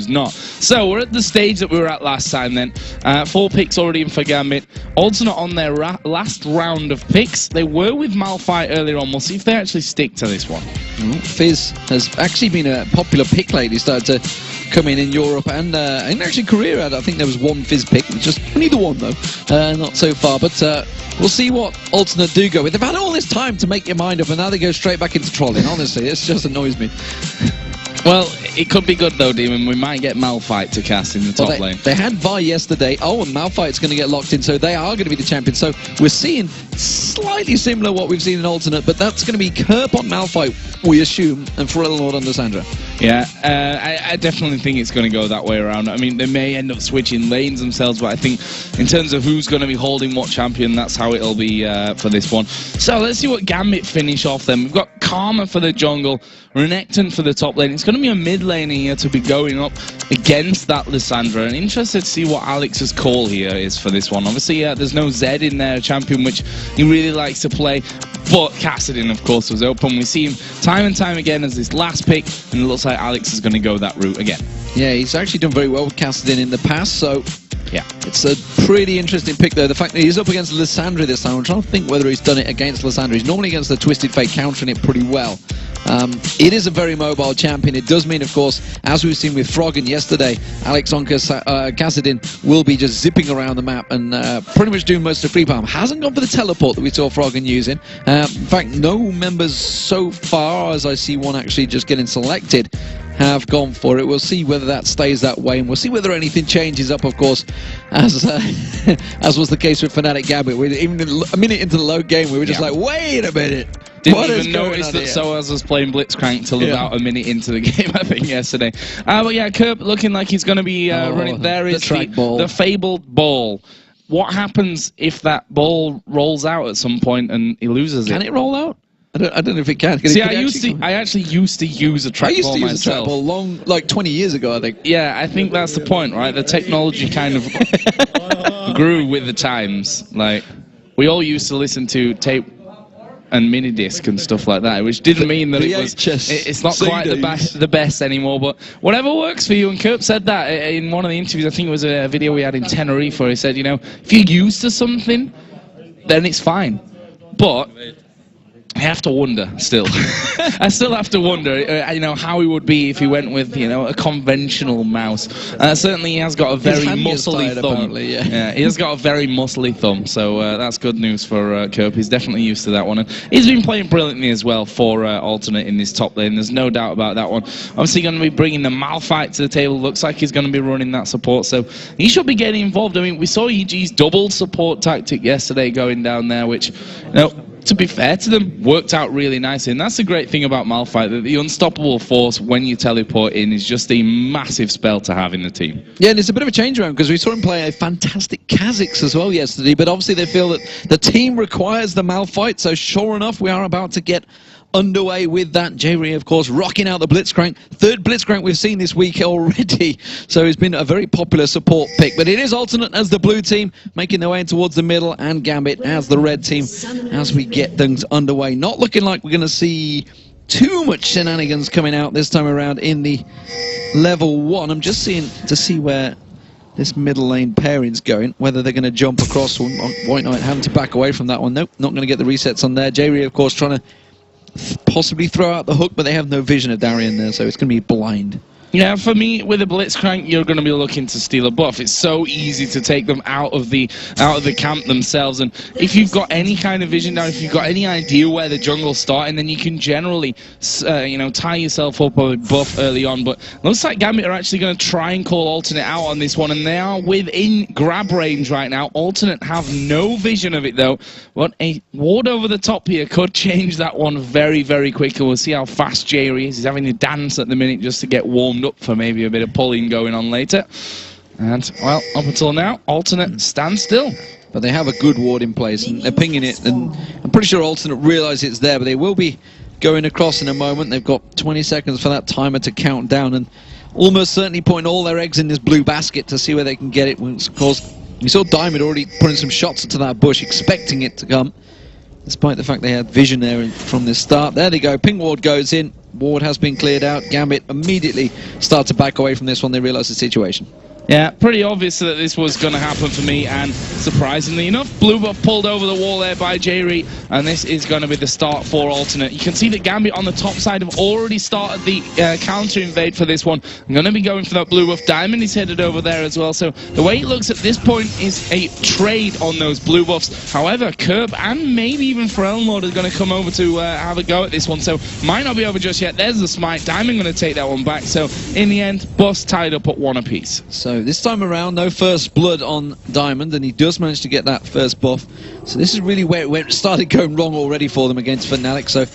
who's not. So we're at the stage that we were at last time then. 4 picks already in for Gambit. Alternate on their last round of picks. They were with Malphite earlier on. We'll see if they actually stick to this one. Fizz has actually been a popular pick lately. Started to come in Europe and actually Korea. I think there was one Fizz pick, just neither one though, not so far. But we'll see what Alternate do go with. They've had all this time to make your mind up, and now they go straight back into trolling. Honestly, this just annoys me. Well, it could be good though, Demon. We might get Malphite to cast in the top lane. They had Vi yesterday. Oh, and Malphite's going to get locked in, so they are going to be the champion. So we're seeing slightly similar what we've seen in Alternate, but that's going to be Kerp on Malphite, we assume, and Freljord on Lissandra. Yeah, I definitely think it's going to go that way around. I mean, they may end up switching lanes themselves, but I think in terms of who's going to be holding what champion, that's how it'll be for this one. So let's see what Gambit finish off then. We've got Karma for the jungle, Renekton for the top lane. It's going to be a mid lane here to be going up against that Lissandra, and interested to see what Alex's call here is for this one. Obviously, there's no Zed in there, a champion which he really likes to play, but Kassadin, of course, was open. We see him time and time again as this last pick, and it looks like Alex is going to go that route again. Yeah, he's actually done very well with Kassadin in the past, so yeah, it's a pretty interesting pick though. The fact that he's up against Lissandra this time, I'm trying to think whether he's done it against Lissandra. He's normally against the Twisted Fate, countering it pretty well. It is a very mobile champion. It does mean, of course, as we've seen with Froggen yesterday, Alex on Kassadin will be just zipping around the map and pretty much doing most of free farm. Hasn't gone for the teleport that we saw Froggen using. In fact, no members so far, as I see one actually just getting selected, have gone for it. We'll see whether that stays that way, and we'll see whether anything changes up, of course, as as was the case with Fnatic Gambit. Even a minute into the load game, we were just like, wait a minute. Didn't even notice that Soaz was playing Blitzcrank till about a minute into the game, I think, yesterday. But yeah, Kerp looking like he's going to be running. There is the fabled ball. What happens if that ball rolls out at some point and he loses it? Can it roll out? I don't know if it can. See, I actually used to use a trackball myself. I used to use a trackball like 20 years ago, I think. Yeah, I think that's the point, right? The technology kind of grew with the times. Like, we all used to listen to tape and mini disc and stuff like that, which didn't mean that it's not quite the best anymore, but whatever works for you. And Kerp said that in one of the interviews. I think it was a video we had in Tenerife, where he said, you know, if you're used to something, then it's fine, but I have to wonder still. I still have to wonder, you know, how he would be if he went with, you know, a conventional mouse. Certainly, he has got a very muscly thumb. Yeah, he has got a very muscly thumb, so that's good news for Kerp. He's definitely used to that one, and he's been playing brilliantly as well for Alternate in this top lane. There's no doubt about that one. Obviously, going to be bringing the Malphite to the table. Looks like he's going to be running that support, so he should be getting involved. I mean, we saw EG's double support tactic yesterday going down there, which, you know, to be fair to them, worked out really nicely. And that's the great thing about Malphite, that the unstoppable force when you teleport in is just a massive spell to have in the team. Yeah, and it's a bit of a change around, because we saw him play a fantastic Kha'Zix as well yesterday, but obviously they feel that the team requires the Malphite, so sure enough, we are about to get underway with that. Jerry, of course, rocking out the Blitzcrank. Third Blitzcrank we've seen this week already, so he's been a very popular support pick. But it is Alternate as the blue team, making their way in towards the middle, and Gambit as the red team as we get things underway. Not looking like we're going to see too much shenanigans coming out this time around in the level 1. I'm just seeing to see where this middle lane pairing's going, whether they're going to jump across. White Knight having to back away from that one. Nope, not going to get the resets on there. Jerry, of course, trying to possibly throw out the hook, but they have no vision of Darien there, so it's going to be blind. Yeah, for me, with a Blitzcrank, you're going to be looking to steal a buff. It's so easy to take them out of the camp themselves, and if you've got any kind of vision down, if you've got any idea where the jungle's starting, then you can generally, you know, tie yourself up a buff early on. But looks like Gambit are actually going to try and call Alternate out on this one, and they are within grab range right now. Alternate have no vision of it, though. But a ward over the top here could change that one very, very quickly. We'll see how fast Jerry is. He's having to dance at the minute just to get warmed up for maybe a bit of pulling going on later. And, well, up until now, Alternate stands still. But they have a good ward in place, and they're pinging it, and I'm pretty sure Alternate realise it's there, but they will be going across in a moment. They've got 20 seconds for that timer to count down, and almost certainly putting all their eggs in this blue basket to see where they can get it. Of course, we saw Diamond already putting some shots into that bush, expecting it to come, despite the fact they had vision there from the start. There they go, ping ward goes in. Ward has been cleared out. Gambit immediately start to back away from this when they realise the situation. Yeah, pretty obvious that this was going to happen for me, and surprisingly enough, blue buff pulled over the wall there by J-Reed, and this is going to be the start for alternate. You can see that Gambit on the top side have already started the counter invade for this one. I'm going to be going for that blue buff. Diamond is headed over there as well, so the way it looks at this point is a trade on those blue buffs. However, Curb and maybe even Lord are going to come over to have a go at this one, so might not be over just yet. There's the smite. Diamond going to take that one back, so in the end, buffs tied up at 1 apiece. So this time around, no first blood on Diamond, and he does manage to get that first buff. So this is really where it started going wrong already for them against Fnatic. So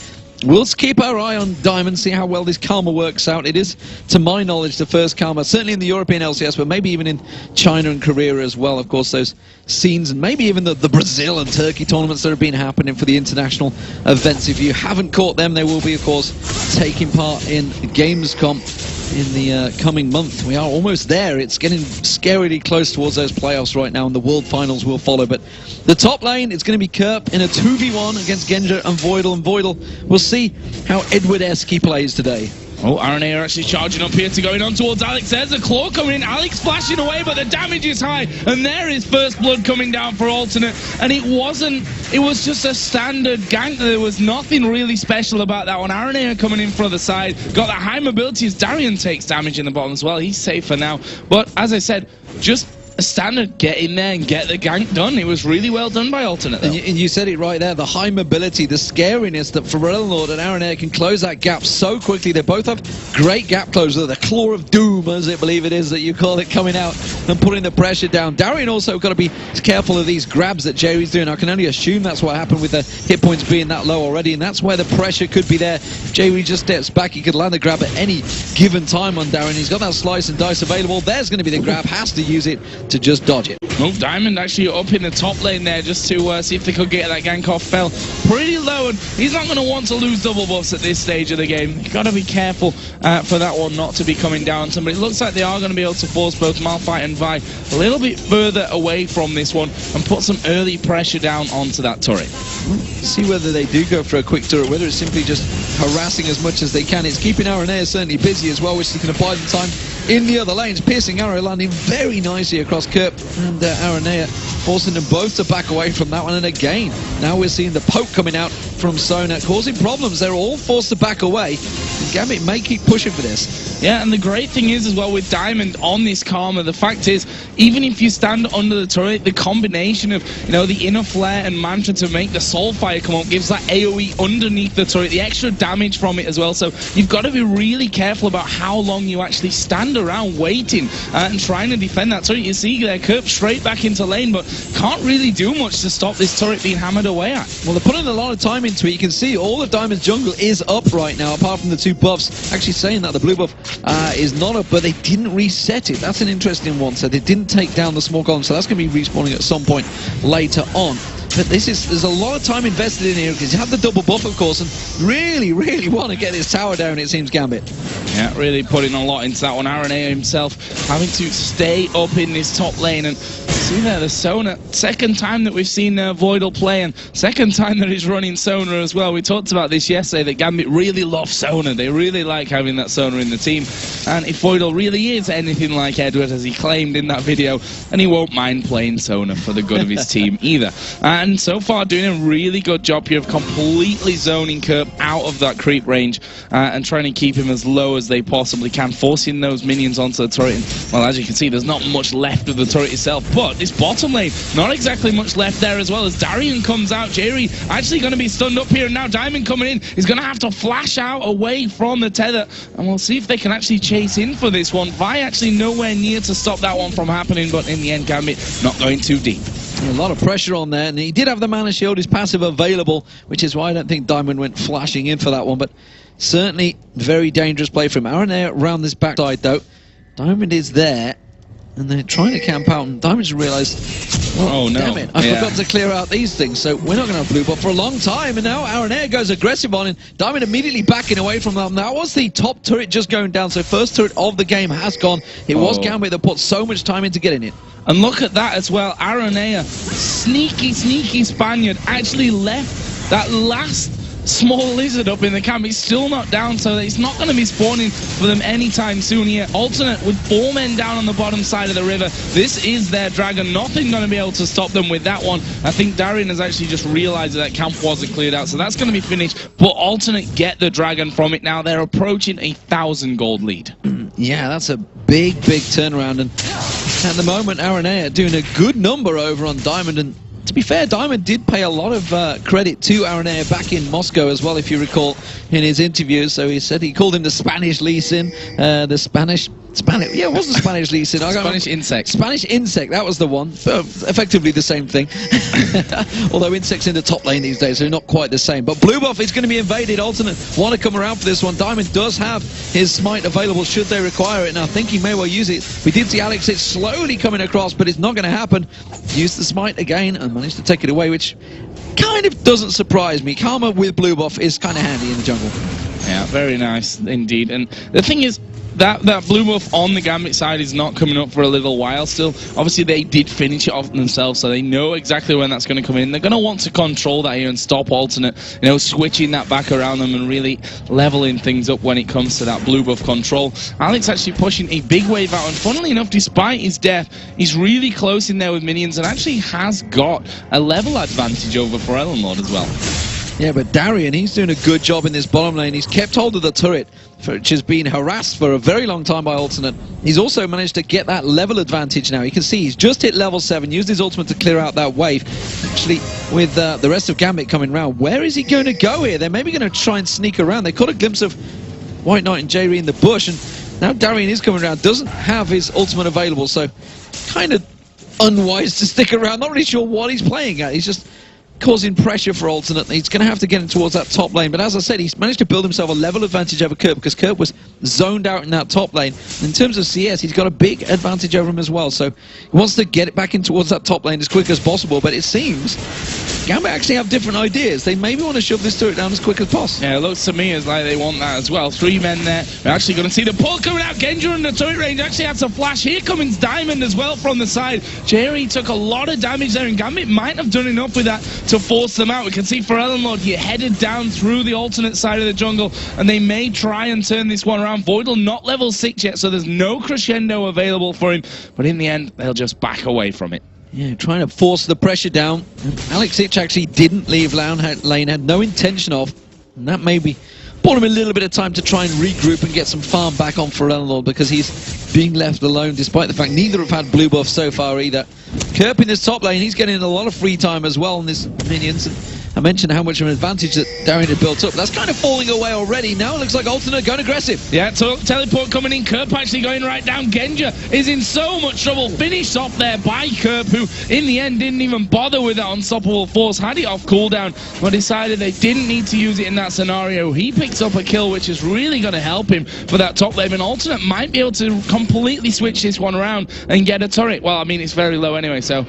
we'll keep our eye on Diamond, see how well this Karma works out. It is, to my knowledge, the first Karma, certainly in the European LCS, but maybe even in China and Korea as well. Of course, those scenes, and maybe even the Brazil and Turkey tournaments that have been happening for the international events. If you haven't caught them, they will be, of course, taking part in Gamescom in the coming month. We are almost there. It's getting scarily close towards those playoffs right now, and the World Finals will follow. But the top lane, it's going to be Kerp in a 2v1 against Genja and Voidal. And Voidal, we'll see how Edward-esque he plays today. Oh, RNA are actually charging up here to going on towards Alex. There's a claw coming in. Alex flashing away, but the damage is high. And there is first blood coming down for alternate. And it was just a standard gank. There was nothing really special about that one. RNA are coming in from the side. Got that high mobility as Darian takes damage in the bottom as well. He's safe for now. But as I said, just a standard get in there and get the gank done. It was really well done by alternate, though. And you said it right there, the high mobility, the scariness that Lord and Aaron Air can close that gap so quickly. They both have great gap closure. The claw of doom, as I believe it is that you call it, coming out and putting the pressure down. Darian also got to be careful of these grabs that Jerry's doing. I can only assume that's what happened with the hit points being that low already, and that's where the pressure could be there. If Jerry just steps back, he could land the grab at any given time on Darian. He's got that slice and dice available. There's going to be the grab, has to use it to just dodge it. Oh, Diamond actually up in the top lane there just to see if they could get that gank off. Fell pretty low, and he's not going to want to lose double buffs at this stage of the game. You've got to be careful for that one not to be coming down. But it looks like they are going to be able to force both Malphite and Vi a little bit further away from this one and put some early pressure down onto that turret. See whether they do go for a quick turret, whether it's simply just harassing as much as they can. It's keeping Aranea certainly busy as well, which they can apply the time in the other lanes. Piercing arrow landing very nicely across Kerp and Aranea, forcing them both to back away from that one. And again, now we're seeing the poke coming out from Sona, causing problems. They're all forced to back away. And Gambit may keep pushing for this. Yeah, and the great thing is as well with Diamond on this Karma, the fact is, even if you stand under the turret, the combination of, you know, the inner flare and mantra to make the soul fire come up gives that AoE underneath the turret, the extra damage from it as well. So you've got to be really careful about how long you actually stand around waiting and trying to defend that turret. You see there, Kerp straight back into lane, but can't really do much to stop this turret being hammered away at. Well, they're putting a lot of time into it. You can see all of Diamond's jungle is up right now, apart from the two buffs. Actually saying that the blue buff is not up, but they didn't reset it. That's an interesting one. So they didn't take down the small column, so that's going to be respawning at some point later on. But there's a lot of time invested in here because you have the double buff, of course, and really want to get this tower down, it seems, Gambit. Yeah, really putting a lot into that one. Aranea himself having to stay up in this top lane, and see there, the Sona, second time that we've seen Voidal play, and second time that he's running Sona as well. We talked about this yesterday, that Gambit really loves Sona. They really like having that Sona in the team, and if Voidal really is anything like Edward, as he claimed in that video, and he won't mind playing Sona for the good of his team either. And so far doing a really good job here of completely zoning Kerp out of that creep range and trying to keep him as low as they possibly can, forcing those minions onto the turret. And, well, as you can see, there's not much left of the turret itself, but this bottom lane, not exactly much left there as well, as Darian comes out. Jerry actually going to be stunned up here, and now Diamond coming in. He's going to have to flash out away from the tether, and we'll see if they can actually chase in for this one. Vi actually nowhere near to stop that one from happening, but in the end, Gambit not going too deep. A lot of pressure on there, and he did have the mana shield, his passive available, which is why I don't think Diamond went flashing in for that one, but certainly very dangerous play from Aranea around this backside though. Diamond is there, and they're trying to camp out, and Diamond's realised, well, oh no, damn it, I forgot to clear out these things, so we're not going to have blue buff for a long time, and now Aranea goes aggressive on, and Diamond immediately backing away from them. That was the top turret just going down, so first turret of the game has gone. It was Gambit that put so much time into getting it. And look at that as well, Aranea, sneaky Spaniard, actually left that last small lizard up in the camp. He's still not down, so it's not going to be spawning for them anytime soon here. Alternate with 4 men down on the bottom side of the river. This is their dragon. Nothing going to be able to stop them with that one. I think Darian has actually just realized that camp wasn't cleared out, so that's going to be finished. But Alternate get the dragon from it now. They're approaching 1,000 gold lead. Yeah, that's a big turnaround. And at the moment, Aranea doing a good number over on Diamond. And to be fair, Diamond did pay a lot of credit to Aranea back in Moscow as well, if you recall, in his interviews. So he said he called him the Spanish Lee Sin, yeah, it was the Spanish Lee Sin. Spanish insect. Spanish insect, that was the one. Effectively the same thing. Although insects in the top lane these days are not quite the same. But Blue Buff is going to be invaded. Alternate want to come around for this one. Diamond does have his smite available should they require it. And I think he may well use it. We did see Alex it's slowly coming across, but it's not going to happen. Use the smite again and managed to take it away, which kind of doesn't surprise me. Karma with Blue Buff is kind of handy in the jungle. Yeah, very nice indeed. And the thing is, that blue buff on the Gambit side is not coming up for a little while still. Obviously, they did finish it off themselves, so they know exactly when that's going to come in. They're going to want to control that here and stop Alternate, you know, switching that back around them and really leveling things up when it comes to that blue buff control. Alex actually pushing a big wave out, and funnily enough, despite his death, he's really close in there with minions and actually has got a level advantage over Forellan Lord as well. Yeah, but Darian, he's doing a good job in this bottom lane. He's kept hold of the turret, which has been harassed for a very long time by Alternate. He's also managed to get that level advantage now. You can see he's just hit level 7, used his ultimate to clear out that wave. Actually, with the rest of Gambit coming round, where is he going to go here? They're maybe going to try and sneak around. They caught a glimpse of White Knight and J-Ree in the bush, and now Darian is coming around, doesn't have his ultimate available, so kind of unwise to stick around. Not really sure what he's playing at. He's just causing pressure for Alternate. He's going to have to get him towards that top lane, but as I said, he's managed to build himself a level advantage over Kurt, because Kurt was zoned out in that top lane. In terms of CS, he's got a big advantage over him as well, so he wants to get it back in towards that top lane as quick as possible, but it seems Gambit actually have different ideas. They maybe want to shove this turret down as quick as possible. Yeah, it looks to me as like they want that as well. 3 men there. We're actually going to see the pull coming out. Genja in the turret range actually had to flash. Here comes Diamond as well from the side. Jerry took a lot of damage there, and Gambit might have done enough with that to force them out. We can see Forellan Lord here headed down through the Alternate side of the jungle, and they may try and turn this one around. Voidal not level 6 yet, so there's no crescendo available for him, but in the end, they'll just back away from it. Yeah, trying to force the pressure down. Alex Ich actually didn't leave lane, had no intention of, and that maybe bought him a little bit of time to try and regroup and get some farm back on Forellan Lord, because he's being left alone, despite the fact neither have had blue buff so far either. Kerp in this top lane, he's getting a lot of free time as well in this minions. And I mentioned how much of an advantage that Darian had built up. That's kind of falling away already. Now it looks like Alternate going aggressive. Yeah, teleport coming in. Kerp actually going right down. Genja is in so much trouble. Finished off there by Kerp, who in the end didn't even bother with that unstoppable force. Had it off cooldown, but decided they didn't need to use it in that scenario. He picks up a kill, which is really going to help him for that top lane. And Alternate might be able to completely switch this one around and get a turret. Well, I mean, it's very low anyway, so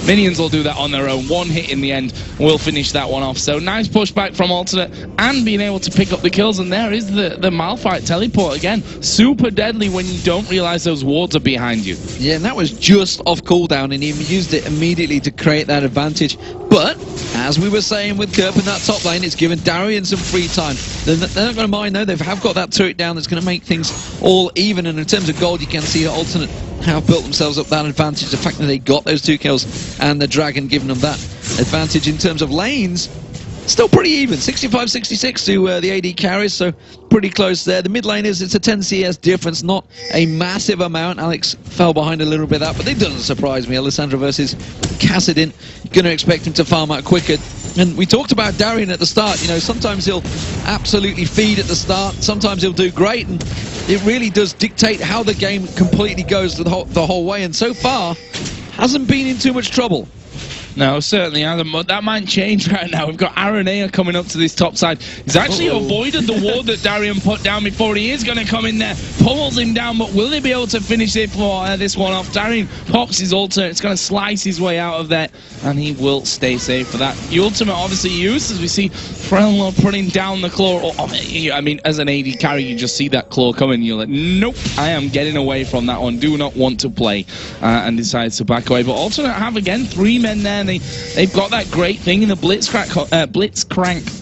minions will do that on their own. One hit in the end will finish that one off. So nice pushback from Alternate and being able to pick up the kills, and there is the Malphite teleport again. Super deadly when you don't realize those wards are behind you. Yeah, and that was just off cooldown, and he used it immediately to create that advantage. But as we were saying with Kerp in that top lane, it's given Darian some free time. They're not going to mind though. They have got that turret down that's going to make things all even, and in terms of gold, you can see Alternate have built themselves up that advantage. The fact that they got those 2 kills and the dragon giving them that advantage. In terms of lanes, still pretty even, 65-66 to the AD carries, so pretty close there. The mid laners, it's a 10 CS difference, not a massive amount. Alex fell behind a little bit of that, but it doesn't surprise me. Alessandro versus Kassadin, going to expect him to farm out quicker. And we talked about Darian at the start, you know, sometimes he'll absolutely feed at the start, sometimes he'll do great, and it really does dictate how the game completely goes the whole way, and so far, hasn't been in too much trouble. No, certainly hasn't, but that might change right now. We've got Aranea coming up to this top side. He's actually avoided the ward that Darian put down before. He is going to come in there, pummels him down, but will they be able to finish it for this one off? Darian pops his ultimate. It's going to slice his way out of there, and he will stay safe for that. The ultimate obviously used, as we see Forellan Lord putting down the claw. I mean, as an AD carry, you just see that claw coming, you're like, nope, I am getting away from that one. Do not want to play, and decides to back away. But Alternate have, again, 3 men there and they've got that great thing in the Blitzcrank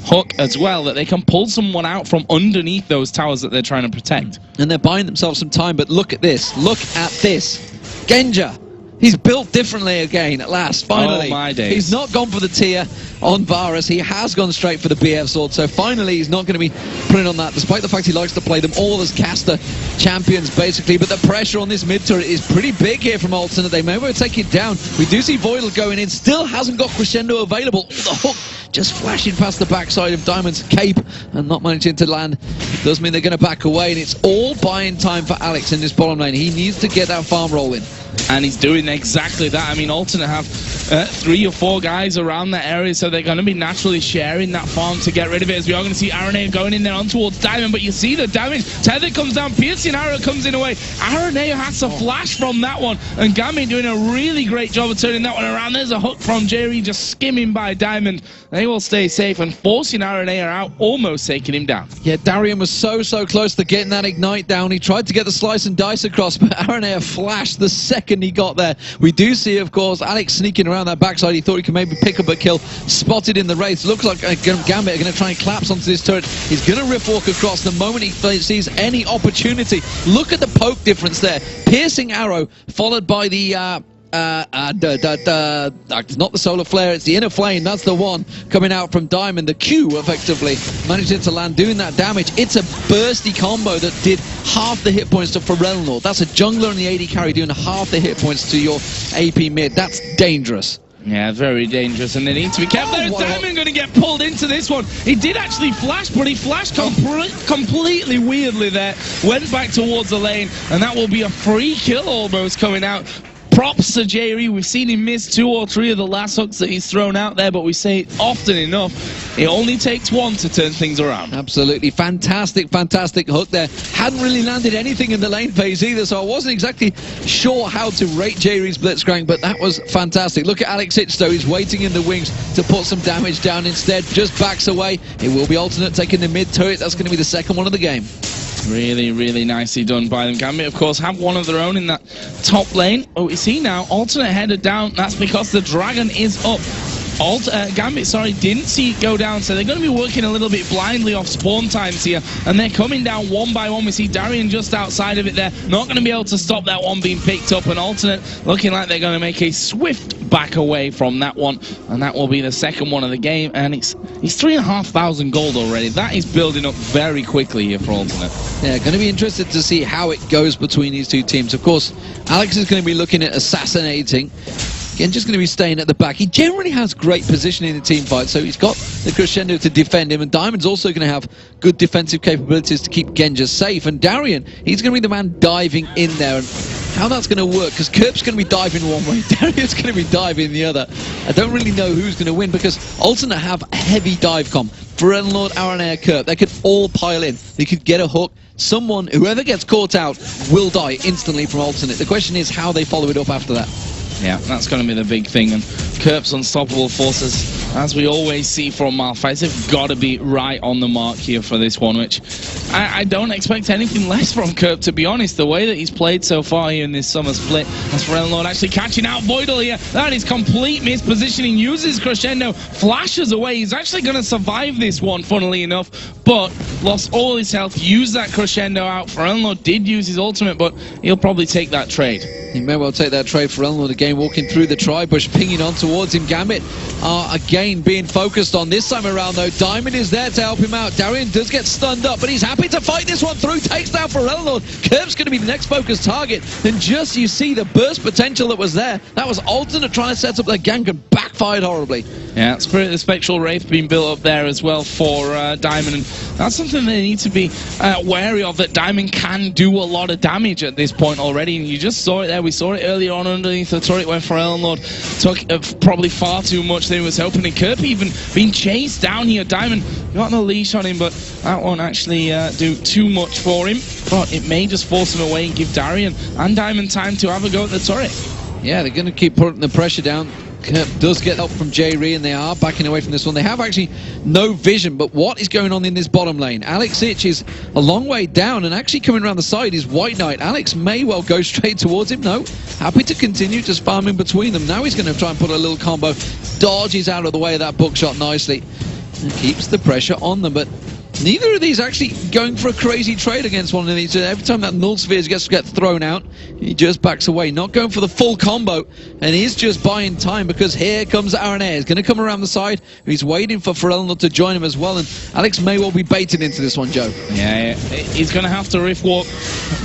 hook as well, that they can pull someone out from underneath those towers that they're trying to protect. And they're buying themselves some time, but look at this. Look at this. Genja. He's built differently again at last, finally. Oh, my days. He's not gone for the tier on Varus. He has gone straight for the BF sword, so finally he's not going to be putting on that, despite the fact he likes to play them all as caster champions, basically. But the pressure on this mid turret is pretty big here from Alternate. They may well take it down. We do see Voidal going in. Still hasn't got Crescendo available. The hook just flashing past the backside of Diamond's cape and not managing to land. It does mean they're going to back away, and it's all buying time for Alex in this bottom lane. He needs to get that farm rolling. And he's doing exactly that. I mean, Alternate have 3 or 4 guys around that area, so they're going to be naturally sharing that farm to get rid of it, as we are going to see Aranea going in there on towards Diamond. But you see the damage. Tether comes down, piercing arrow comes in away. Aranea has to flash from that one, and Gambit doing a really great job of turning that one around. There's a hook from Jerry just skimming by Diamond. They will stay safe and forcing Aranea out, almost taking him down. Yeah, Darian was so close to getting that ignite down. He tried to get the slice and dice across, but Aranea flashed the second he got there. We do see, of course, Alex sneaking around that backside. He thought he could maybe pick up a kill. Spotted in the race. Looks like Gambit are going to try and collapse onto this turret. He's going to rift walk across the moment he sees any opportunity. Look at the poke difference there. Piercing arrow followed by the it's not the solar flare, it's the inner flame. That's the one coming out from Diamond. The Q effectively managing to land, doing that damage. It's a bursty combo that did half the hit points to Pharrell. That's a jungler and the AD carry doing half the hit points to your AP mid. That's dangerous. Yeah, very dangerous, and they need to be careful. There's Diamond going to get pulled into this one. He did actually flash, but he flashed completely weirdly there. Went back towards the lane, and that will be a free kill almost coming out. Props to Jerry. We've seen him miss 2 or 3 of the last hooks that he's thrown out there, but we say it often enough. It only takes one to turn things around. Absolutely. Fantastic hook there. Hadn't really landed anything in the lane phase either, so I wasn't exactly sure how to rate Jerry's Blitzcrank, but that was fantastic. Look at Alex Hitch, though. He's waiting in the wings to put some damage down instead. Just backs away. It will be Alternate taking the mid turret. That's going to be the second one of the game. Really nicely done by them. Gambit, of course, have one of their own in that top lane. Oh, we see now, Alternate headed down. That's because the Dragon is up. Gambit, didn't see it go down, so they're going to be working a little bit blindly off spawn times here, and they're coming down one by one. We see Darian just outside of it there, not going to be able to stop that one being picked up, and Alternate looking like they're going to make a swift back away from that one, and that will be the second one of the game, and it's 3,500 gold already. That is building up very quickly here for Alternate. Yeah, going to be interested to see how it goes between these two teams. Of course, Alex is going to be looking at assassinating. Again, just going to be staying at the back. He generally has great positioning in the team fight, so he's got the Crescendo to defend him, and Diamond's also going to have good defensive capabilities to keep Genja safe. And Darian, he's going to be the man diving in there. And how that's going to work, because Kerp's going to be diving one way, Darian's going to be diving the other. I don't really know who's going to win, because Alternate have a heavy dive comp. Pharrell, Aranea, Kerp, they could all pile in. They could get a hook. Someone, whoever gets caught out, will die instantly from Alternate. The question is how they follow it up after that. Yeah, that's going to be the big thing, and Kerp's unstoppable forces, as we always see from Malphite, have got to be right on the mark here for this one, which I don't expect anything less from Kerp, to be honest. The way that he's played so far here in this summer split, as Pharrell actually catching out Voidal here, that is complete mispositioning, uses Crescendo, flashes away. He's actually going to survive this one, funnily enough, but lost all his health, used that Crescendo out. Pharrell did use his ultimate, but he'll probably take that trade. He may well take that trade for Elnor again, walking through the tri-bush, pinging on towards him. Gambit again being focused on this time around, though. Diamond is there to help him out. Darian does get stunned up, but he's happy to fight this one through. Takes down for Elnor. Kerp's going to be the next focused target. And just you see the burst potential that was there. That was Alternate trying to set up their gank and backfired horribly. Yeah, Spirit of the Spectral Wraith being built up there as well for Diamond. And that's something they need to be wary of, that Diamond can do a lot of damage at this point already. And you just saw it there. We saw it earlier on underneath the turret where Pharrell took probably far too much than he was hoping. And Kerp even being chased down here. Diamond got no leash on him, but that won't actually do too much for him. But it may just force him away and give Darian and Diamond time to have a go at the turret. Yeah, they're going to keep putting the pressure down. Kerp does get help from J-Ree, and they are backing away from this one. They have actually no vision, but what is going on in this bottom lane? Alex Ich is a long way down, and actually coming around the side is White Knight. Alex may well go straight towards him. No, happy to continue to spam in between them. Now he's going to try and put a little combo. Dodges out of the way of that bookshot nicely. And keeps the pressure on them, but neither of these actually going for a crazy trade against one another. Every time that null sphere gets thrown out, he just backs away, not going for the full combo, and he's just buying time because here comes RNA. He's going to come around the side. He's waiting for Forellenor to join him as well, and Alex may well be baited into this one, Joe. Yeah, he's going to have to riff walk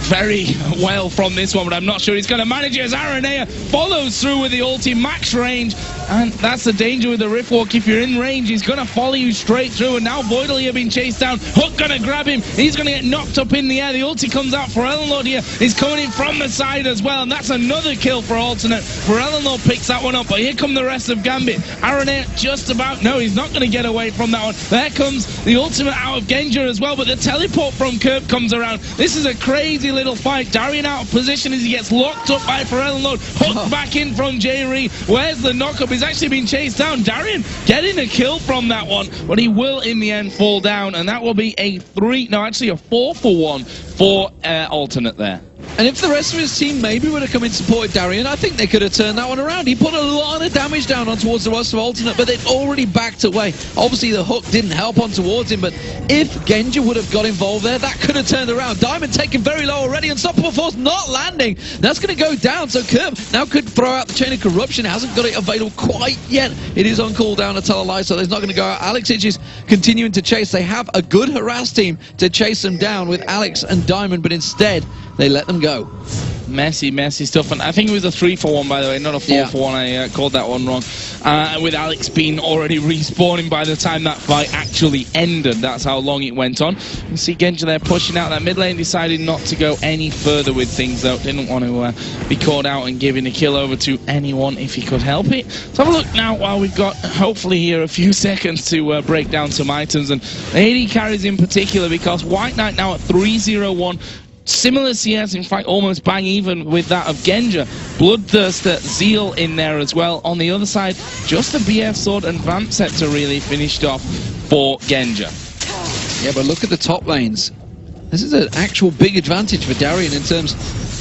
very well from this one, but I'm not sure he's going to manage it as RNA follows through with the ulti, max range, and that's the danger with the riff walk. If you're in range, he's going to follow you straight through, and now Voidal here being chased down. Hook gonna grab him. He's gonna get knocked up in the air. The ulti comes out. Forellenor here is coming in from the side as well, and that's another kill for Alternate. Forellenor picks that one up, but here come the rest of Gambit. Aranea just about, no, he's not gonna get away from that one. There comes the ultimate out of Genja as well, but the teleport from Kerp comes around. This is a crazy little fight. Darien out of position as he gets locked up by Forellenor. Hooked back in from J-Ree. Where's the knockup? He's actually been chased down. Darien getting a kill from that one, but he will in the end fall down, and that will be a 4-for-1 for Alternate there. And if the rest of his team maybe would have come in support Darien, I think they could have turned that one around. He put a lot of damage down on towards the roster of Alternate, but they'd already backed away. Obviously the hook didn't help on towards him, but if Genja would have got involved there, that could have turned around. Diamond taken very low already, Unstoppable Force not landing. That's going to go down, so Kerp now could throw out the Chain of Corruption. Hasn't got it available quite yet. It is on cooldown to tell a lie, so there's not going to go out. Alex Ich is continuing to chase. They have a good harass team to chase them down with Alex and Diamond, but instead they let them go. Messy stuff, and I think it was a 3-for-1, by the way, not a 4-for-1. I called that one wrong. With Alex being already respawning by the time that fight actually ended. That's how long it went on. You see Genja there pushing out that mid lane, decided not to go any further with things though. Didn't want to be caught out and giving a kill over to anyone if he could help it. Let's have a look now while we've got, hopefully here, a few seconds to break down some items. And AD carries in particular, because White Knight now at 3-0-1. Similar CS, in fact, almost bang even with that of Genja. Bloodthirster, Zeal in there as well. On the other side, just the BF Sword and Vamp Scepter really finished off for Genja. Yeah, but look at the top lanes. This is an actual big advantage for Darien in terms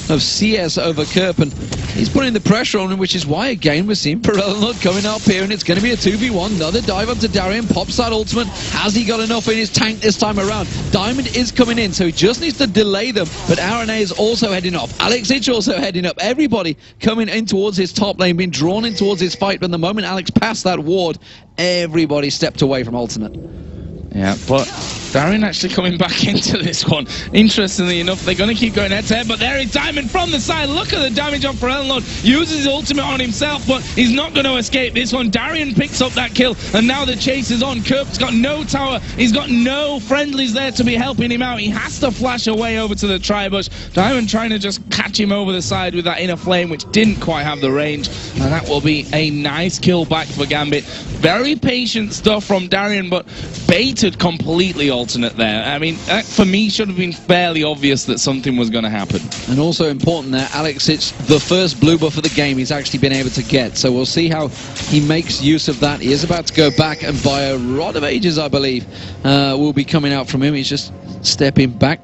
of CS over Kerp, and he's putting the pressure on him, which is why, again, we're seeing Forellenor coming up here, and it's going to be a 2v1. Another dive onto Darien, pops that ultimate. Has he got enough in his tank this time around? Diamond is coming in, so he just needs to delay them, but RNA is also heading off. Alex Ich also heading up. Everybody coming in towards his top lane, being drawn in towards his fight, but the moment Alex passed that ward, everybody stepped away from Alternate. Yeah, but Darien actually coming back into this one. Interestingly enough, they're going to keep going head-to-head, but there is Diamond from the side. Look at the damage on Forellenor. Uses his ultimate on himself, but he's not going to escape this one. Darien picks up that kill, and now the chase is on. Kerp's got no tower. He's got no friendlies there to be helping him out. He has to flash away over to the Tribush. Diamond trying to just catch him over the side with that inner flame, which didn't quite have the range, and that will be a nice kill back for Gambit. Very patient stuff from Darien, but baited completely Alternate there. I mean, that for me should have been fairly obvious that something was going to happen. And also important there, Alex, it's the first blue buff of the game he's actually been able to get, so we'll see how he makes use of that. He is about to go back and buy a Rod of Ages, I believe, will be coming out from him. He's just stepping back.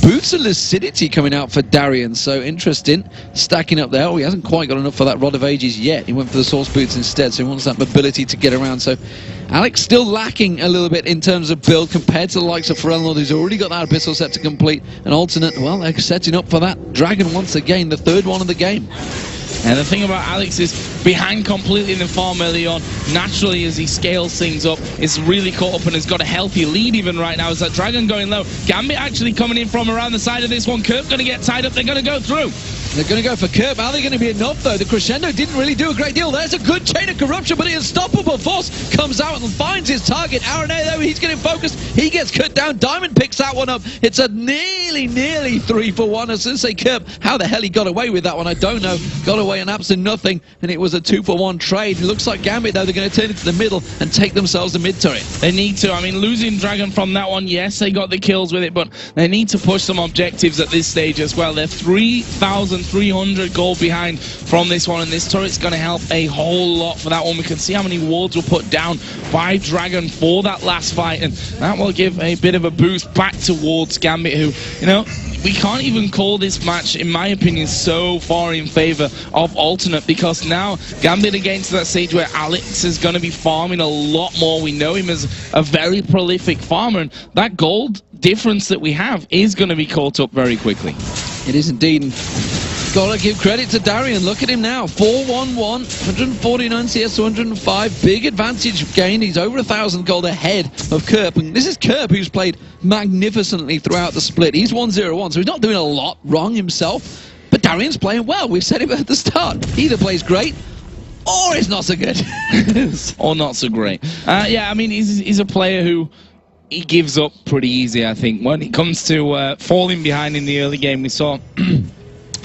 Boots of Lucidity coming out for Darien, so interesting. Stacking up there. Oh, he hasn't quite got enough for that Rod of Ages yet. He went for the Source Boots instead, so he wants that mobility to get around. So Alex still lacking a little bit in terms of build compared to the likes of Forellenor, who's already got that Abyssal set to complete. And Alternate, well, they're setting up for that Dragon once again, the third one of the game. And the thing about Alex is behind completely in the farm early on. Naturally, as he scales things up, is really caught up and has got a healthy lead even right now. Is that Dragon going low? Gambit actually coming in from around the side of this one. Kerp going to get tied up. They're going to go through. They're going to go for Kerp. Are they going to be enough, though? The Crescendo didn't really do a great deal. There's a good Chain of Corruption, but the Unstoppable Force comes out and finds his target. RNA, though, he's getting focused. He gets cut down. Diamond picks that one up. It's a nearly 3-for-1. As soon as they Kerp, how the hell he got away with that one, I don't know. Got away and absolutely nothing, and it was a 2-for-1 trade. It looks like Gambit, though, they're going to turn it to the middle and take themselves the mid turret. They need to. I mean, losing Dragon from that one, yes, they got the kills with it, but they need to push some objectives at this stage as well. They're 3,000 300 gold behind from this one, and this turret's going to help a whole lot for that one. We can see how many wards were put down by Dragon for that last fight, and that will give a bit of a boost back towards Gambit, who, you know, we can't even call this match, in my opinion, so far in favor of Alternate, because now Gambit against that stage where Alex is going to be farming a lot more. We know him as a very prolific farmer, and that gold difference that we have is going to be caught up very quickly. It is indeed. And gotta give credit to Darian. Look at him now. 4-1-1, 149 CS to 105. Big advantage gained. He's over 1,000 gold ahead of Kerp. And this is Kerp, who's played magnificently throughout the split. He's 1-0-1, so he's not doing a lot wrong himself. But Darian's playing well. We've said it at the start. He either plays great or he's not so good. Or not so great. Yeah, I mean, he's a player who he gives up pretty easy, I think. When it comes to falling behind in the early game, we saw...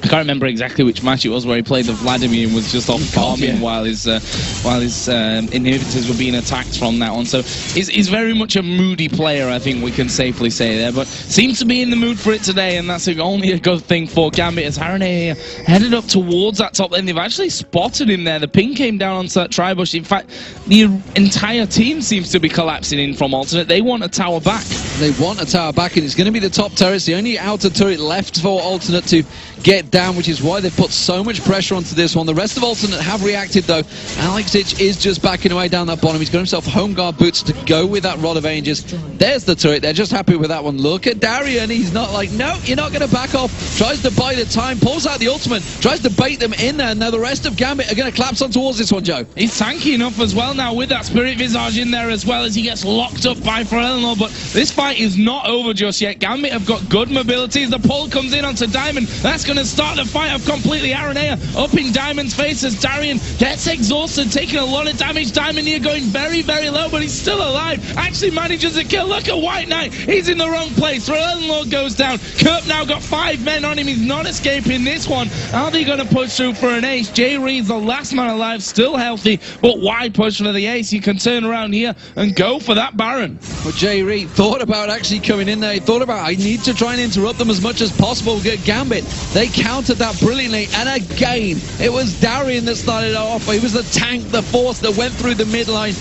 I can't remember exactly which match it was where he played the Vladimir and was just off farming while his inhibitors were being attacked from that one. So he's very much a moody player, I think we can safely say there. But seems to be in the mood for it today, and that's only a good thing for Gambit, as Harane headed up towards that top lane. They've actually spotted him there. The ping came down onto that tri-bush. In fact, the entire team seems to be collapsing in from Alternate. They want a tower back. They want a tower back, and it's going to be the top turret. It's the only outer turret left for Alternate to get down, which is why they've put so much pressure onto this one. The rest of Alternate have reacted, though. Alex Ich is just backing away down that bottom. He's got himself home guard boots to go with that Rod of Ages. There's the turret. They're just happy with that one. Look at Darian. He's not like, no, you're not going to back off. Tries to buy the time, pulls out the ultimate, tries to bait them in there. Now the rest of Gambit are going to collapse on towards this one, Joe. He's tanky enough as well now with that Spirit Visage in there as well, as he gets locked up by Forellenor. But this fight is not over just yet. Gambit have got good mobility as the pull comes in onto Diamond. That's going to start the fight of completely. Aranea up in Diamond's face as Darian gets exhausted, taking a lot of damage. Diamond here going very, very low, but he's still alive. Actually manages a kill. Look at White Knight. He's in the wrong place. Forellenor goes down. Kerp now got 5 men on him. He's not escaping this one. Are they going to push through for an ace? Jay Reed's the last man alive, still healthy, but wide push for the ace. You can turn around here and go for that Baron. Well, Jay Reed thought about actually coming in there. He thought about, I need to try and interrupt them as much as possible. Get Gambit. They countered that brilliantly, and again, it was Darian that started off. He was the tank, the force that went through the midline,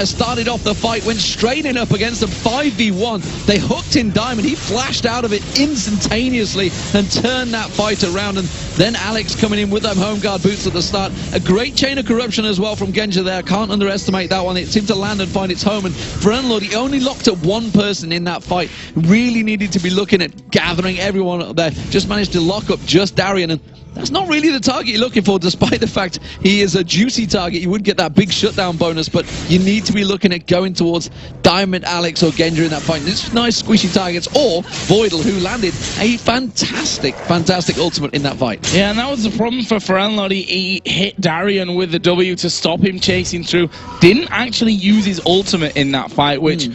started off the fight, went straight in up against them 5v1. They hooked in Diamond. He flashed out of it instantaneously and turned that fight around. And then Alex coming in with them home guard boots at the start. A great chain of corruption as well from Genja there. Can't underestimate that one. It seemed to land and find its home. And Forellenor, he only locked at one person in that fight. Really needed to be looking at gathering everyone up there. Just managed to lock up just Darian, and that's not really the target you're looking for, despite the fact he is a juicy target. You would get that big shutdown bonus, but you need to be looking at going towards Diamond, Alex, or Genja in that fight. This nice squishy targets, or Voidal, who landed a fantastic ultimate in that fight. Yeah, and that was the problem for Forellenor. He hit Darian with the W to stop him chasing through. Didn't actually use his ultimate in that fight, which...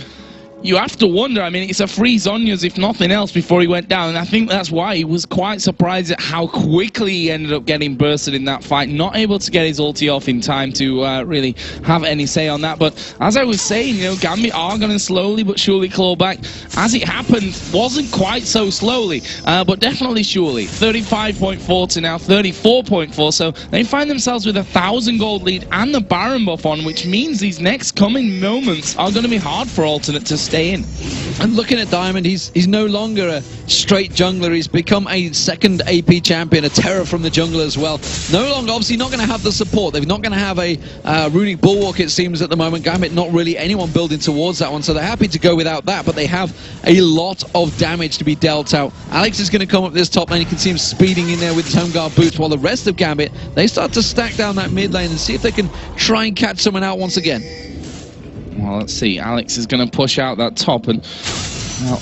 You have to wonder. I mean, it's a free Zhonya's, if nothing else, before he went down. And I think that's why he was quite surprised at how quickly he ended up getting bursted in that fight. Not able to get his ulti off in time to really have any say on that. But as I was saying, you know, Gambit are going to slowly but surely claw back. As it happened, wasn't quite so slowly, but definitely surely. 35.4 to now 34.4. So they find themselves with 1,000 gold lead and the Baron buff on, which means these next coming moments are going to be hard for Alternate to stay in. And looking at Diamond, he's no longer a straight jungler. He's become a second AP champion, a terror from the jungle as well. No longer, obviously, not going to have the support. They're not going to have a runic bulwark, it seems, at the moment. Gambit, not really anyone building towards that one, so they're happy to go without that, but they have a lot of damage to be dealt out. Alex is going to come up this top lane. You can see him speeding in there with his home guard boots, while the rest of Gambit, they start to stack down that mid lane and see if they can try and catch someone out once again. Well, let's see. Alex is going to push out that top, and well,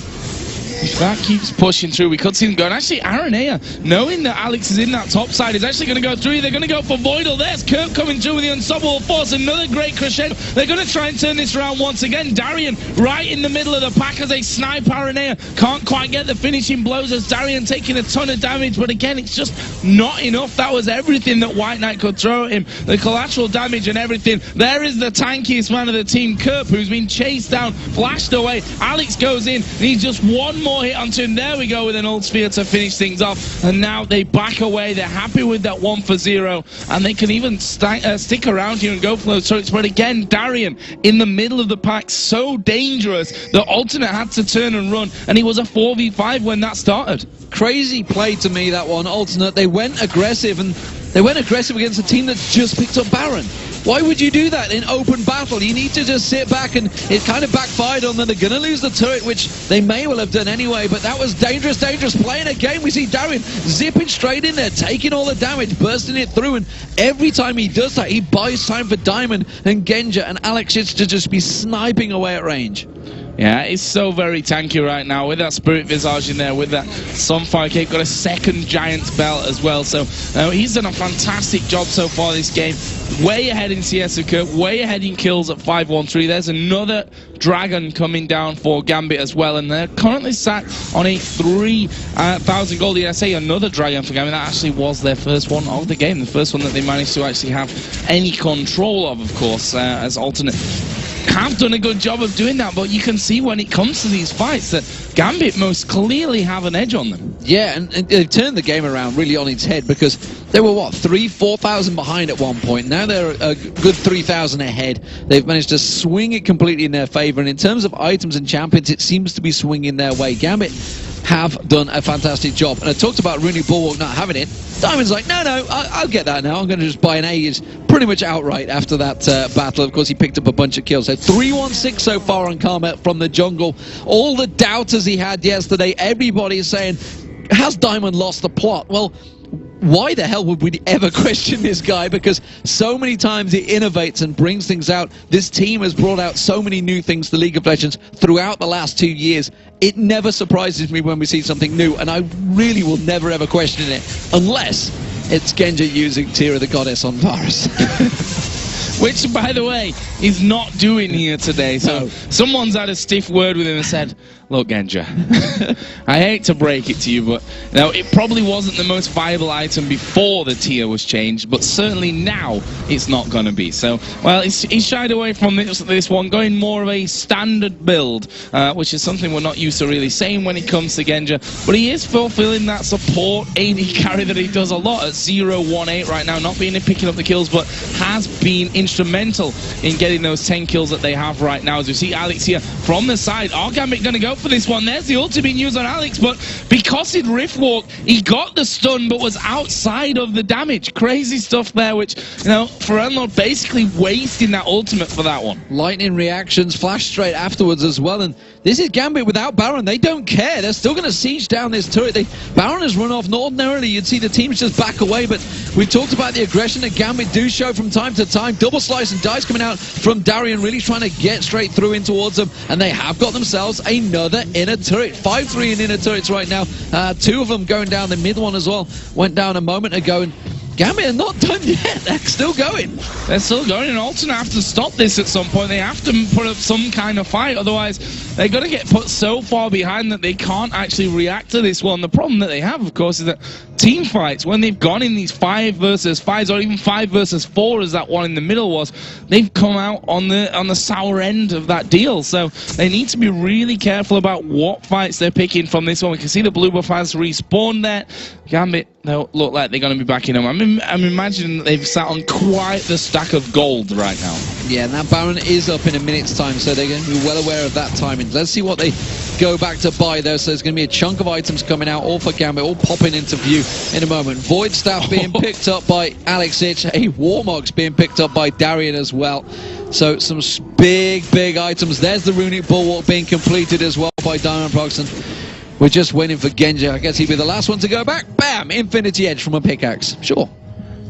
if that keeps pushing through, we could see them going. Actually, Aranea, knowing that Alex is in that top side, is actually going to go through. They're going to go for Voidal. There's Kerp coming through with the unstoppable force. Another great crescendo. They're going to try and turn this around once again. Darian right in the middle of the pack as they snipe Aranea. Can't quite get the finishing blows as Darian taking a ton of damage, but again, it's just not enough. That was everything that White Knight could throw at him. The collateral damage and everything. There is the tankiest man of the team, Kerp, who's been chased down, flashed away. Alex goes in, and he's just one more hit onto him. There we go with an ult sphere to finish things off. And now they back away. They're happy with that 1-for-0. And they can even stick around here and go for those turrets. But again, Darian in the middle of the pack, so dangerous. The alternate had to turn and run. And he was a 4v5 when that started. Crazy play to me, that one. Alternate, they went aggressive, and they went aggressive against a team that just picked up Baron. Why would you do that in open battle? You need to just sit back, and it kind of backfired on them. They're going to lose the turret, which they may well have done anyway, but that was dangerous, dangerous play. And again, we see Darian zipping straight in there, taking all the damage, bursting it through, and every time he does that, he buys time for Diamond and Genja and Alexic to just be sniping away at range. Yeah, it's so very tanky right now with that Spirit Visage in there, with that Sunfire Cape, got a second Giant's Belt as well. So he's done a fantastic job so far this game. Way ahead in CS:GO, way ahead in kills at 513. There's another Dragon coming down for Gambit as well, and they're currently sat on a 3,000 gold. Did I say another Dragon for Gambit? That actually was their first one of the game, the first one that they managed to actually have any control of course, as alternate. Have done a good job of doing that, but you can see when it comes to these fights that Gambit most clearly have an edge on them. Yeah, and they've turned the game around really on its head, because they were, what, 4,000 behind at one point. Now they're a good 3,000 ahead. They've managed to swing it completely in their favor, and in terms of items and champions, it seems to be swinging their way. Gambit have done a fantastic job. And I talked about Runic Bulwark not having it. Diamond's like, no, I'll get that now. I'm going to just buy an A. He's pretty much outright after that battle. Of course, he picked up a bunch of kills. So 3-1-6 so far on Karma from the jungle. All the doubters he had yesterday, everybody is saying, has Diamond lost the plot? Well, why the hell would we ever question this guy? Because so many times he innovates and brings things out. This team has brought out so many new things to League of Legends throughout the last 2 years. It never surprises me when we see something new, and I really will never ever question it, unless it's Genja using Tira the Goddess on Varus. Which, by the way, he's not doing here today. So someone's had a stiff word with him and said, look, Genja, I hate to break it to you, but it probably wasn't the most viable item before the tier was changed, but certainly now it's not going to be. So, well, he's shied away from this one, going more of a standard build, which is something we're not used to really saying when it comes to Genja, but he is fulfilling that support AD carry that he does a lot at 0-1-8 right now, not being picking up the kills, but has been instrumental in getting those 10 kills that they have right now. As we see Alex here from the side, are Gambit going to go for this one? There's the ulti being used on Alex, but because he'd rift walk, he got the stun but was outside of the damage. Crazy stuff there, which, for Unload basically wasting that ultimate for that one. Lightning reactions, flash straight afterwards as well, and this is Gambit without Baron. They don't care. They're still going to siege down this turret. Baron has run off. Ordinarily, you'd see the teams just back away, but we've talked about the aggression that Gambit do show from time to time. Double slice and dice coming out from Darian, really trying to get straight through in towards them, and they have got themselves another inner turret. 5-3 in inner turrets right now. 2 of them going down. The mid one as well went down a moment ago, and Gambit are not done yet. They're still going. They're still going, and Alternate have to stop this at some point. They have to put up some kind of fight, otherwise they're going to get put so far behind that they can't actually react to this one. The problem that they have, of course, is that team fights, when they've gone in these 5 versus 5s, or even 5 versus 4 as that one in the middle was, they've come out on the sour end of that deal. So they need to be really careful about what fights they're picking from this one. We can see the blue buff has respawned there. Gambit, they'll look like they're going to be backing them. I'm imagining that they've sat on quite the stack of gold right now. Yeah, and that Baron is up in a minute's time, so they're going to be well aware of that timing. Let's see what they go back to buy there. So there's going to be a chunk of items coming out, all for Gambit, all popping into view in a moment. Void Staff being picked up by Alexic, a Warmog's being picked up by Darian as well. So some big items. There's the Runic Bulwark being completed as well by Diamond Proxon. We're just waiting for Genja. I guess he'd be the last one to go back. Bam! Infinity Edge from a pickaxe. Sure.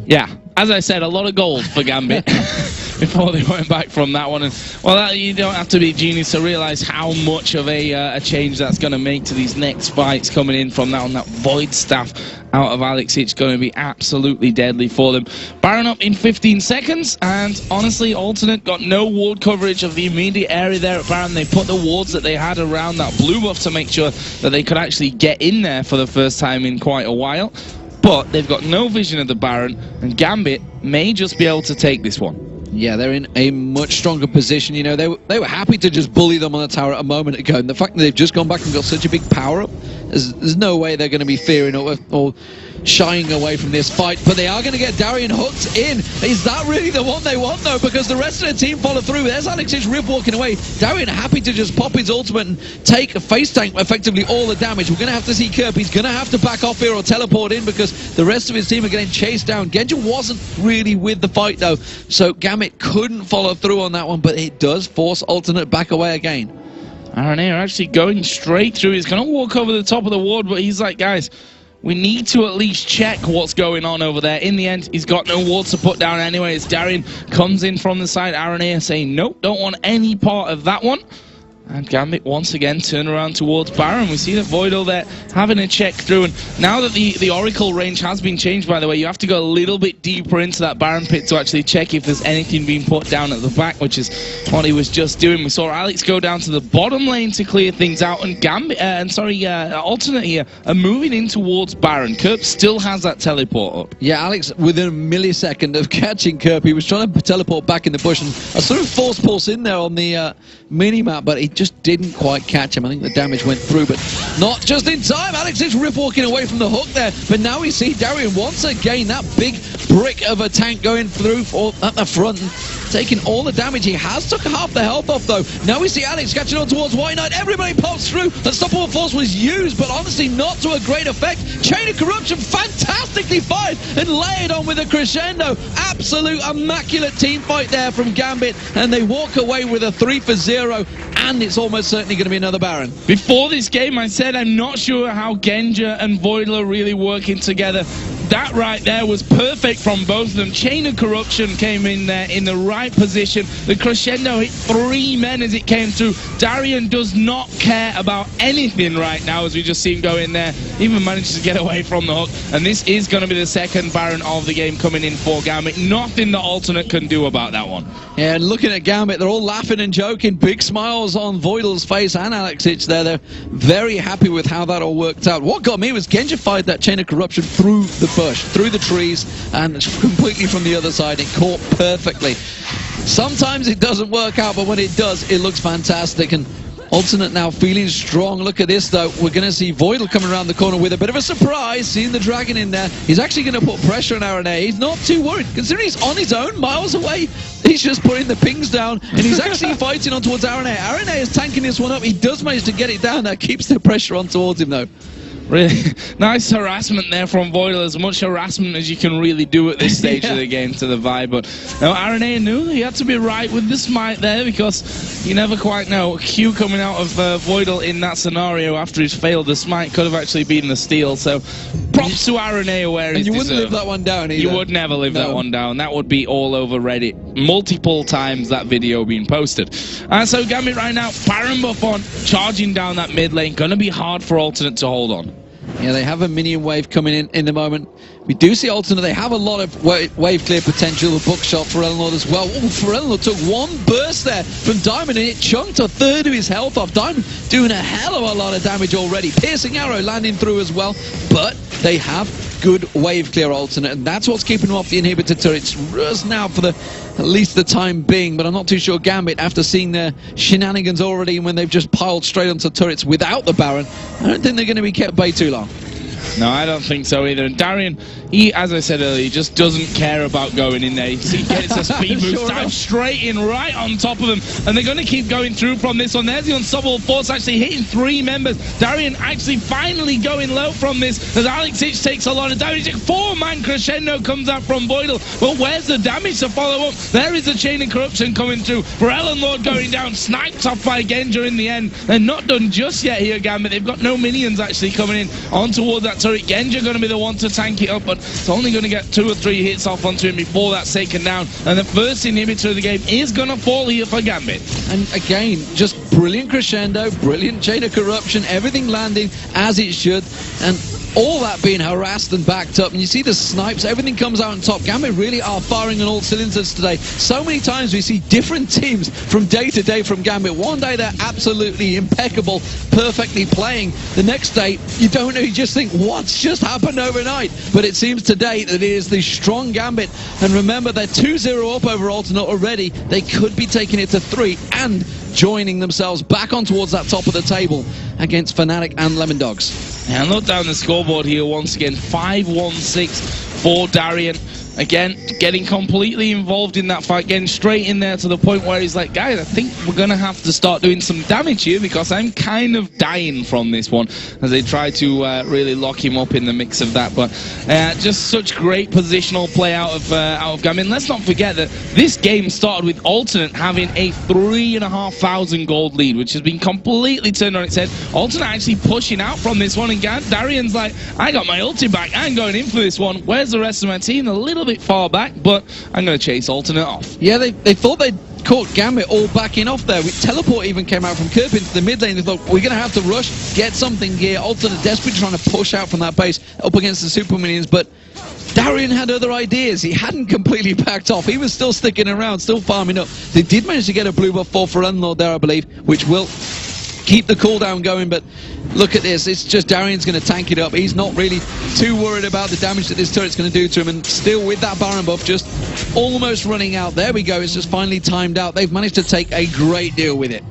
Yeah, as I said, a lot of gold for Gambit before they went back from that one. And, well, you don't have to be a genius to realize how much of a change that's going to make to these next fights coming in from that one. That Void Staff out of Alex, it's going to be absolutely deadly for them. Baron up in 15 seconds, and honestly, Alternate got no ward coverage of the immediate area there at Baron. They put the wards that they had around that blue buff to make sure that they could actually get in there for the first time in quite a while. But they've got no vision of the Baron, and Gambit may just be able to take this one. Yeah, they're in a much stronger position. You know, they were happy to just bully them on the tower a moment ago, and the fact that they've just gone back and got such a big power-up, there's no way they're going to be fearing or shying away from this fight. But they are going to get Darian hooked in. Is that really the one they want, though? Because the rest of the team follow through. There's Alex's Rip walking away. Darian happy to just pop his ultimate and take a face tank effectively all the damage. We're going to have to see Kerp. He's going to have to back off here or teleport in because the rest of his team are getting chased down. Genja wasn't really with the fight, though, so Gambit couldn't follow through on that one, but it does force alternate back away again. RNA are actually going straight through. He's going to walk over the top of the ward, but he's like, guys, we need to at least check what's going on over there. In the end, he's got no ward to put down anyway. As Darian comes in from the side, RNA saying, nope, don't want any part of that one. And Gambit once again turn around towards Baron. We see the Voidal there having a check through. And now that the Oracle range has been changed, by the way, you have to go a little bit deeper into that Baron pit to actually check if there's anything being put down at the back, which is what he was just doing. We saw Alex go down to the bottom lane to clear things out, and Gambit, Alternate here are moving in towards Baron. Kerp still has that teleport up. Yeah, Alex, within a millisecond of catching Kerp, he was trying to teleport back in the bush, and a sort of force pulse in there on the mini-map, but he just didn't quite catch him. I think the damage went through, but not just in time. Alex is rip walking away from the hook there, but now we see Darian once again, that big brick of a tank going through at the front and taking all the damage. He has took half the health off, though. Now we see Alex catching on towards White Knight. Everybody pops through. Unstoppable Force was used, but honestly not to a great effect. Chain of Corruption fantastically fired and layered on with a crescendo. Absolute immaculate team fight there from Gambit, and they walk away with a 3-for-0, and it's almost certainly going to be another Baron. Before this game, I said I'm not sure how Genja and Voidal are really working together. That right there was perfect from both of them. Chain of Corruption came in there in the right position. The crescendo hit 3 men as it came through. Darian does not care about anything right now, as we just see him go in there. Even manages to get away from the hook. And this is going to be the second Baron of the game coming in for Gambit. Nothing that Alternate can do about that one. Yeah, and looking at Gambit, they're all laughing and joking. Big smiles on Voidal's face and Alexic there. They're very happy with how that all worked out. What got me was Genja fired that Chain of Corruption through the bush, through the trees, and completely from the other side. It caught perfectly. Sometimes it doesn't work out, but when it does, it looks fantastic. And Alternate now feeling strong. Look at this, though. We're going to see Voidal coming around the corner with a bit of a surprise. Seeing the Dragon in there. He's actually going to put pressure on RNA. He's not too worried, considering he's on his own, miles away. He's just putting the pings down, and he's actually fighting on towards RNA. RNA is tanking this one up. He does manage to get it down. That keeps the pressure on towards him, though. Really nice harassment there from Voidal, as much harassment as you can really do at this stage of the game to the vibe. But no, RNA knew he had to be right with the smite there, because you never quite know. Q coming out of Voidal in that scenario after he's failed the smite could have actually been the steal. So props to RNA where he's deserved. And you wouldn't live that one down either. You would never live that one down. That would be all over Reddit multiple times, that video being posted. So Gambit right now, Baron buff on, charging down that mid lane. Gonna be hard for Alternate to hold on. Yeah, they have a minion wave coming in the moment. We do see Alternate. They have a lot of wave clear potential. A bookshot for Eleanor as well. Oh, for Eleanor took one burst there from Diamond, and it chunked a third of his health off. Diamond doing a hell of a lot of damage already. Piercing arrow landing through as well. But they have good wave clear, Alternate, and that's what's keeping them off the inhibitor turrets just now for at least the time being. But I'm not too sure Gambit, after seeing their shenanigans already when they've just piled straight onto turrets without the Baron, I don't think they're going to be kept bay too long. No, I don't think so either. And Darian, he, as I said earlier, just doesn't care about going in there. He gets a speed boost, dives straight in right on top of him, and they're going to keep going through from this one. There's the Unstoppable Force actually hitting 3 members. Darian actually finally going low from this, as Alexic takes a lot of damage. 4-man crescendo comes out from Voidal, but where's the damage to follow up? There is a Chain of Corruption coming through. Forellen Lord going down, sniped off by Genja in the end. They're not done just yet here, Gambit. They've got no minions actually coming in on towards that turret. Genja going to be the one to tank it up, but it's only going to get 2 or 3 hits off onto him before that's taken down. And the first inhibitor of the game is going to fall here for Gambit. And again, just brilliant crescendo, brilliant Chain of Corruption, everything landing as it should. And all that being harassed and backed up, and you see the snipes, everything comes out on top. Gambit really are firing on all cylinders today. So many times we see different teams from day to day from Gambit. One day they're absolutely impeccable, perfectly playing. The next day, you don't know, you just think, what's just happened overnight? But it seems today that it is the strong Gambit, and remember, they're 2-0 up over Alternate already. They could be taking it to 3 and joining themselves back on towards that top of the table against Fnatic and Lemon Dogs. And look down the scoreboard here once again, 5-1-6 for Darian. Again, getting completely involved in that fight, getting straight in there to the point where he's like, guys, I think we're going to have to start doing some damage here because I'm kind of dying from this one, as they try to really lock him up in the mix of that. But just such great positional play out of Gambit. And let's not forget that this game started with Alternate having a 3,500 gold lead, which has been completely turned on its head. Alternate actually pushing out from this one, and Darian's like, I got my ulti back, I'm going in for this one. Where's the rest of my team? A little bit far back, but I'm going to chase Alternate off. Yeah, they thought they'd caught Gambit all backing off there. Teleport even came out from Kirp into the mid lane. They thought, we're going to have to rush, get something here. Alternate desperately trying to push out from that base up against the super minions, but Darian had other ideas. He hadn't completely backed off. He was still sticking around, still farming up. They did manage to get a blue buff for Unlord there, I believe, which will keep the cooldown going, but look at this. It's just Darian's going to tank it up. He's not really too worried about the damage that this turret's going to do to him, and still with that Baron buff just almost running out. There we go. It's just finally timed out. They've managed to take a great deal with it.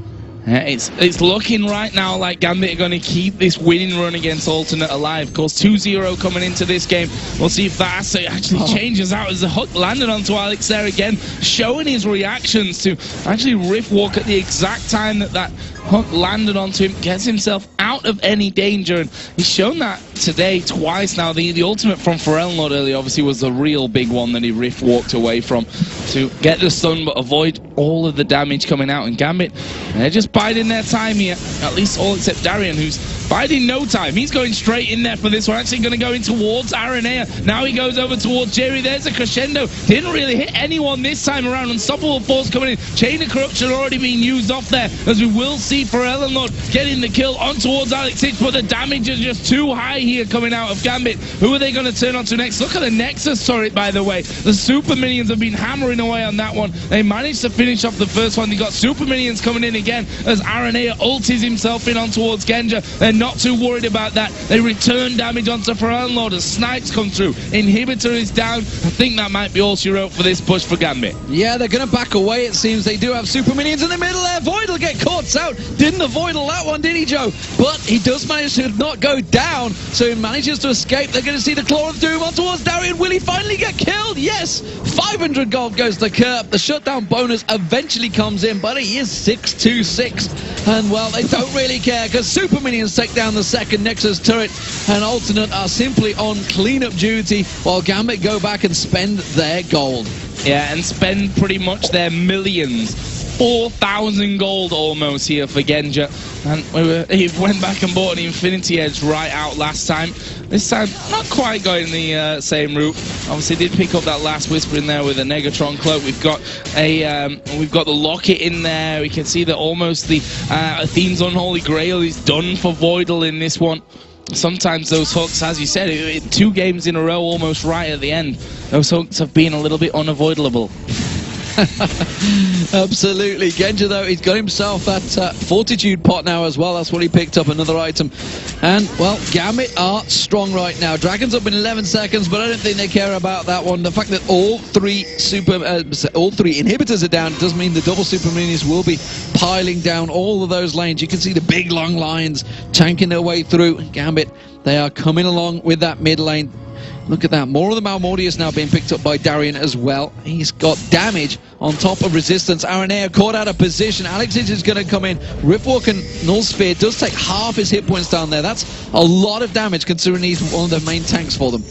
It's looking right now like Gambit are going to keep this winning run against Alternate alive. Of course, 2-0 coming into this game. We'll see if that actually changes out as the hook landed onto Alex there again, showing his reactions to actually Rift Walk at the exact time that hook landed onto him, gets himself out of any danger, and he's shown that today twice now. The ultimate from Pharrell earlier obviously was the real big one that he Rift walked away from to get the stun but avoid all of the damage coming out. And Gambit, they're just biding their time here, at least all except Darian, who's biding no time. He's going straight in there for this one, actually going to go in towards Aranea. Now he goes over towards Jerry. There's a crescendo, didn't really hit anyone this time around. Unstoppable Force coming in, Chain of Corruption already being used off there, as we will see for Ellenlord getting the kill on towards Alex Hitch, but the damage is just too high here coming out of Gambit. Who are they going to turn on to next? Look at the Nexus turret, by the way. The super minions have been hammering away on that one. They managed to finish off the first one. They got super minions coming in again as Aranea ultis himself in on towards Genja. They're not too worried about that. They return damage onto Ellenlord as snipes come through. Inhibitor is down. I think that might be all she wrote for this push for Gambit. Yeah, they're going to back away, it seems. They do have super minions in the middle there. Void will get caught out. Didn't avoid all that one, did he, Joe? But he does manage to not go down, so he manages to escape. They're going to see the Claw of Doom on towards Darian. Will he finally get killed? Yes! 500 gold goes to Kirp. The shutdown bonus eventually comes in, but he is 626. And, well, they don't really care, because Super Minions take down the second Nexus turret, and Alternate are simply on cleanup duty, while Gambit go back and spend their gold. Yeah, and spend pretty much their millions. 4,000 gold almost here for Genja, and he went back and bought an Infinity Edge right out last time. This time not quite going the same route. Obviously did pick up that last Whisper in there with a Negatron cloak. We've got the Locket in there. We can see that almost the Athene's Unholy Grail is done for Voidal in this one. Sometimes those hooks, as you said, 2 games in a row almost right at the end, those hooks have been a little bit unavoidable. Absolutely. Genja, though, he's got himself that Fortitude pot now as well. That's what he picked up, another item. And, well, Gambit are strong right now. Dragon's up in 11 seconds, but I don't think they care about that one. The fact that all three inhibitors are down does mean the double super minions will be piling down all of those lanes. You can see the big long lines tanking their way through. Gambit, they are coming along with that mid lane. Look at that. More of the Malmortius now being picked up by Darian as well. He's got damage on top of resistance. Aranea caught out of position. Alex is going to come in. Riftwalk and Null Sphere does take half his hit points down there. That's a lot of damage considering he's one of the main tanks for them.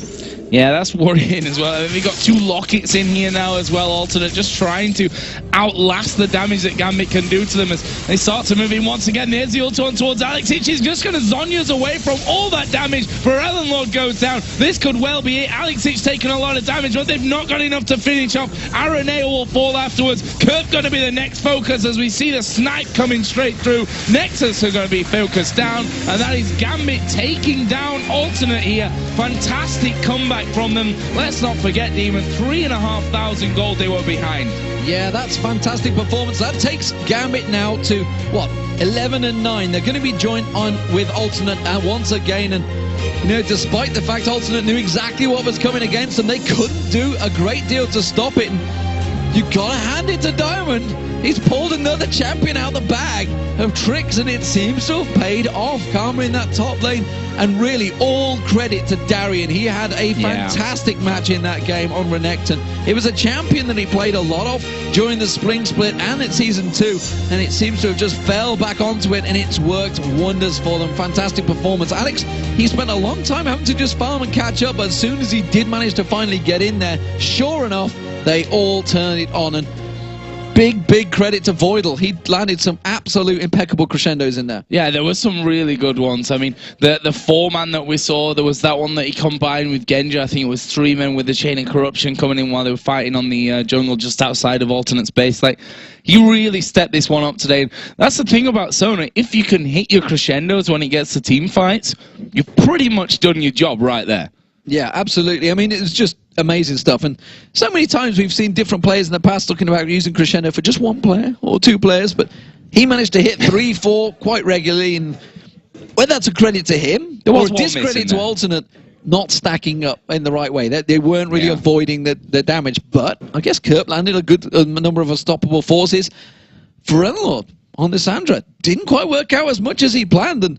Yeah, that's worrying as well. They've got 2 lockets in here now as well, alternate, just trying to outlast the damage that Gambit can do to them as they start to move in once again. There's the ult on towards Alex. She's just going to Zhonya's away from all that damage. Pharrell Lord goes down. This could well be it. Alex taking a lot of damage, but they've not got enough to finish off. Araneo will fall afterwards. Curve going to be the next focus as we see the snipe coming straight through. Nexus are going to be focused down, and that is Gambit taking down alternate here. Fantastic comeback from them. Let's not forget, Demon, 3,500 gold they were behind. Yeah, that's fantastic performance. That takes Gambit now to, what, 11-9. They're going to be joined on with alternate once again, and you know, despite the fact alternate knew exactly what was coming against them, they couldn't do a great deal to stop it. And you gotta hand it to Diamond. He's pulled another champion out the bag of tricks, and it seems to have paid off. Karma in that top lane, and really all credit to Darian. He had a fantastic match in that game on Renekton. It was a champion that he played a lot of during the spring split and at Season 2, and it seems to have just fell back onto it, and it's worked wonders for them. Fantastic performance. Alex, he spent a long time having to just farm and catch up, but as soon as he did manage to finally get in there, sure enough, they all turned it on. And big credit to Voidal. He landed some absolute impeccable crescendos in there. Yeah, there were some really good ones. I mean, the 4-man that we saw, there was that one that he combined with Genji. I think it was 3 men with the Chain of Corruption coming in while they were fighting on the jungle just outside of Alternate's base. Like, he really stepped this one up today. That's the thing about Sona. If you can hit your crescendos when it gets to team fights, you've pretty much done your job right there. Yeah, absolutely. I mean, it's just amazing stuff. And so many times we've seen different players in the past talking about using crescendo for just 1 player or 2 players, but he managed to hit 3, 4 quite regularly. And whether that's a credit to him or a discredit to alternate not stacking up in the right way, they weren't really avoiding the damage. But I guess Kurt landed a good number of unstoppable forces. Pharrell on Lissandra didn't quite work out as much as he planned, and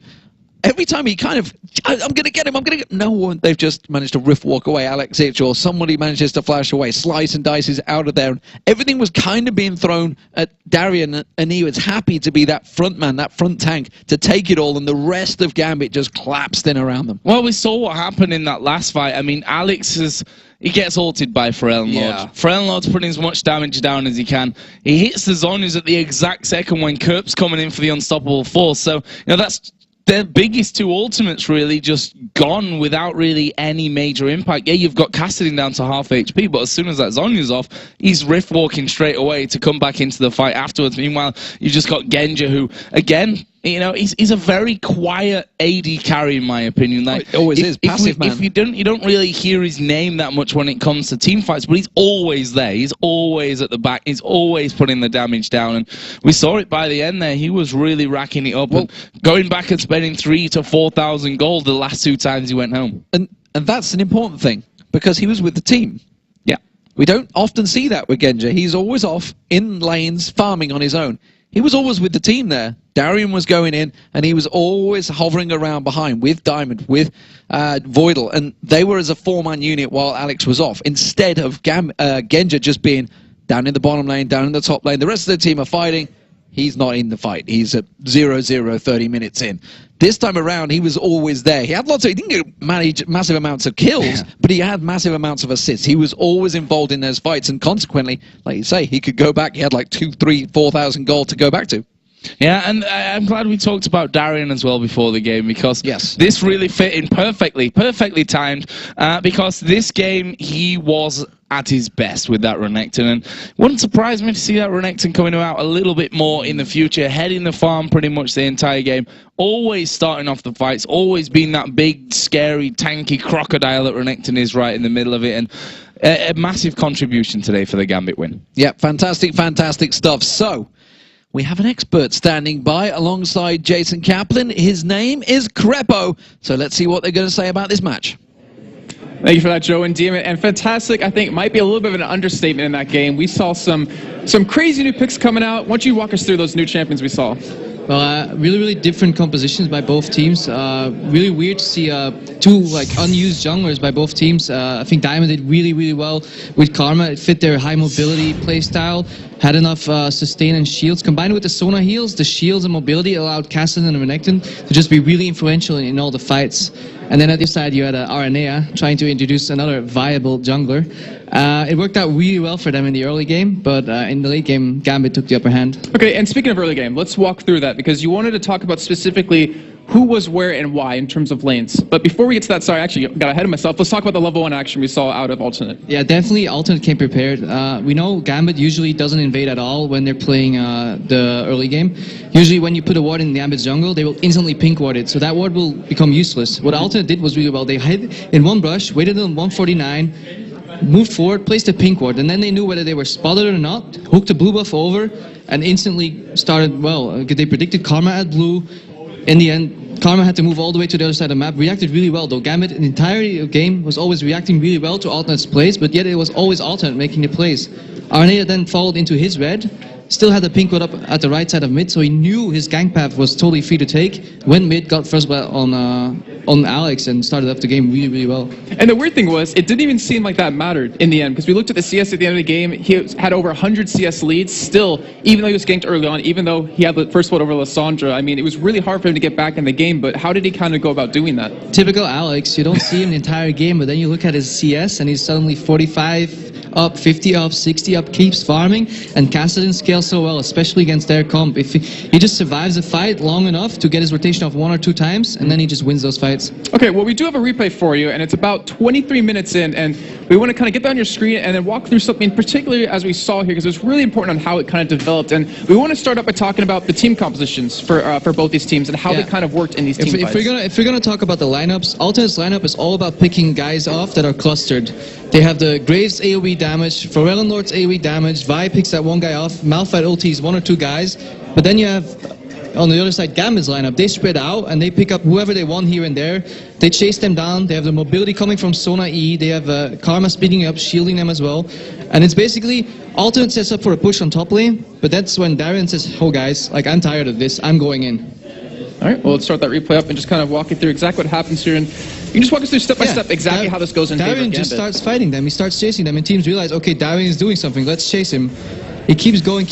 every time he kind of, I'm going to get him, no one, they've just managed to rift walk away Alex Itch, or somebody manages to flash away, slice and dices out of there. And everything was kind of being thrown at Darian, and he was happy to be that front man, that front tank, to take it all, and the rest of Gambit just collapsed in around them. Well, we saw what happened in that last fight. I mean, Alex he gets ulted by Pharrell Lord. Pharrell Lord's putting as much damage down as he can. He hits the Zhonya's at the exact second when Kerp's coming in for the unstoppable force. So, you know, that's their biggest 2 ultimates really just gone without really any major impact. Yeah, you've got Cassidy down to half HP, but as soon as that Zhonya's off, he's rift walking straight away to come back into the fight afterwards. Meanwhile, you've just got Genji, who, again, you know, he's a very quiet AD carry in my opinion. Like, it always is, passive man. If you don't really hear his name that much when it comes to team fights, but he's always there. He's always at the back. He's always putting the damage down, and we saw it by the end there. He was really racking it up, and going back and spending 3,000 to 4,000 gold the last 2 times he went home. And that's an important thing, because he was with the team. Yeah, we don't often see that with Genji. He's always off in lanes farming on his own. He was always with the team there. Darian was going in, and he was always hovering around behind with Diamond, with Voidal, and they were as a 4-man unit while Alex was off, instead of Genji just being down in the bottom lane, down in the top lane. The rest of the team are fighting. He's not in the fight. He's at 0-0, 30 minutes in. This time around, he was always there. He had he didn't manage massive amounts of kills, but he had massive amounts of assists. He was always involved in those fights, and consequently, like you say, he could go back. He had like 2,000, 3,000, 4,000 gold to go back to. Yeah, and I'm glad we talked about Darian as well before the game, because this really fit in perfectly timed, because this game, he was at his best with that Renekton, and wouldn't surprise me to see that Renekton coming out a little bit more in the future, heading the farm pretty much the entire game, always starting off the fights, always being that big, scary, tanky crocodile that Renekton is right in the middle of it, and a massive contribution today for the Gambit win. Yeah, fantastic stuff. So, we have an expert standing by alongside Jason Kaplan. His name is Crepo. So let's see what they're going to say about this match. Thank you for that, Joe and Demon. And fantastic, I think, might be a little bit of an understatement in that game. We saw some crazy new picks coming out. Why don't you walk us through those new champions we saw? Well, really different compositions by both teams. Really weird to see two unused junglers by both teams. I think Diamond did really well with Karma. It fit their high mobility playstyle. Had enough sustain and shields. Combined with the Sona heals, the shields and mobility allowed Cassidy and Renekton to just be really influential in all the fights. And then at the other side, you had Aranea trying to introduce another viable jungler. It worked out really well for them in the early game, but in the late game, Gambit took the upper hand. Okay, and speaking of early game, let's walk through that, because you wanted to talk about specifically who was where and why in terms of lanes. But before we get to that, sorry, I actually got ahead of myself. Let's talk about the level 1 action we saw out of Alternate. Yeah, definitely Alternate came prepared. We know Gambit usually doesn't invade at all when they're playing the early game. Usually when you put a ward in Gambit's jungle, they will instantly pink ward it, so that ward will become useless. What Alternate did was really well. They hid in one brush, waited until 149, moved forward, placed a pink ward, and then they knew whether they were spotted or not, hooked a blue buff over, and instantly started, well, they predicted Karma at blue. In the end, Karma had to move all the way to the other side of the map. Reacted really well, though. Gambit, in the entire game, was always reacting really well to Alternate's plays, but yet it was always Alternate making the plays. Aranea then followed into his red, still had the pink ward up at the right side of mid, so he knew his gank path was totally free to take. Went mid, got first blood on Alex, and started up the game really well. And the weird thing was, it didn't even seem like that mattered in the end, because we looked at the CS at the end of the game. He had over 100 CS leads still, even though he was ganked early on, even though he had the first blood over Lissandra. I mean, it was really hard for him to get back in the game, but how did he kind of go about doing that? Typical Alex. You don't see him the entire game, but then you look at his CS, and he's suddenly 45 up, 50 up, 60 up, keeps farming, and Cassidy scales so well, especially against their comp. If he just survives the fight long enough to get his rotation off 1 or 2 times, and then he just wins those fights. Okay, well, we do have a replay for you, and it's about 23 minutes in, and we want to kind of get that on your screen and then walk through something, particularly as we saw here, because it was really important on how it kind of developed. And we want to start up by talking about the team compositions for both these teams and how they kind of worked in these team fights. If we're gonna talk about the lineups, Alternate's lineup is all about picking guys off that are clustered. They have the Graves AoE damage, Pharrell Lord's AoE damage, Vi picks that one guy off, Malphite ultis 1 or 2 guys, but then you have on the other side Gambit's lineup. They spread out and they pick up whoever they want here and there. They chase them down. They have the mobility coming from Sona E. They have Karma speeding up, shielding them as well. And it's basically Alternate sets up for a push on top lane, but that's when Darren says, oh guys, like I'm tired of this, I'm going in. All right, well, let's start that replay up and just kind of walk you through exactly what happens here. And you can just walk us through step by step exactly how this goes in favor of Gambit. Darren just starts fighting them. He starts chasing them, and teams realize, okay, Darren is doing something. Let's chase him. He keeps going.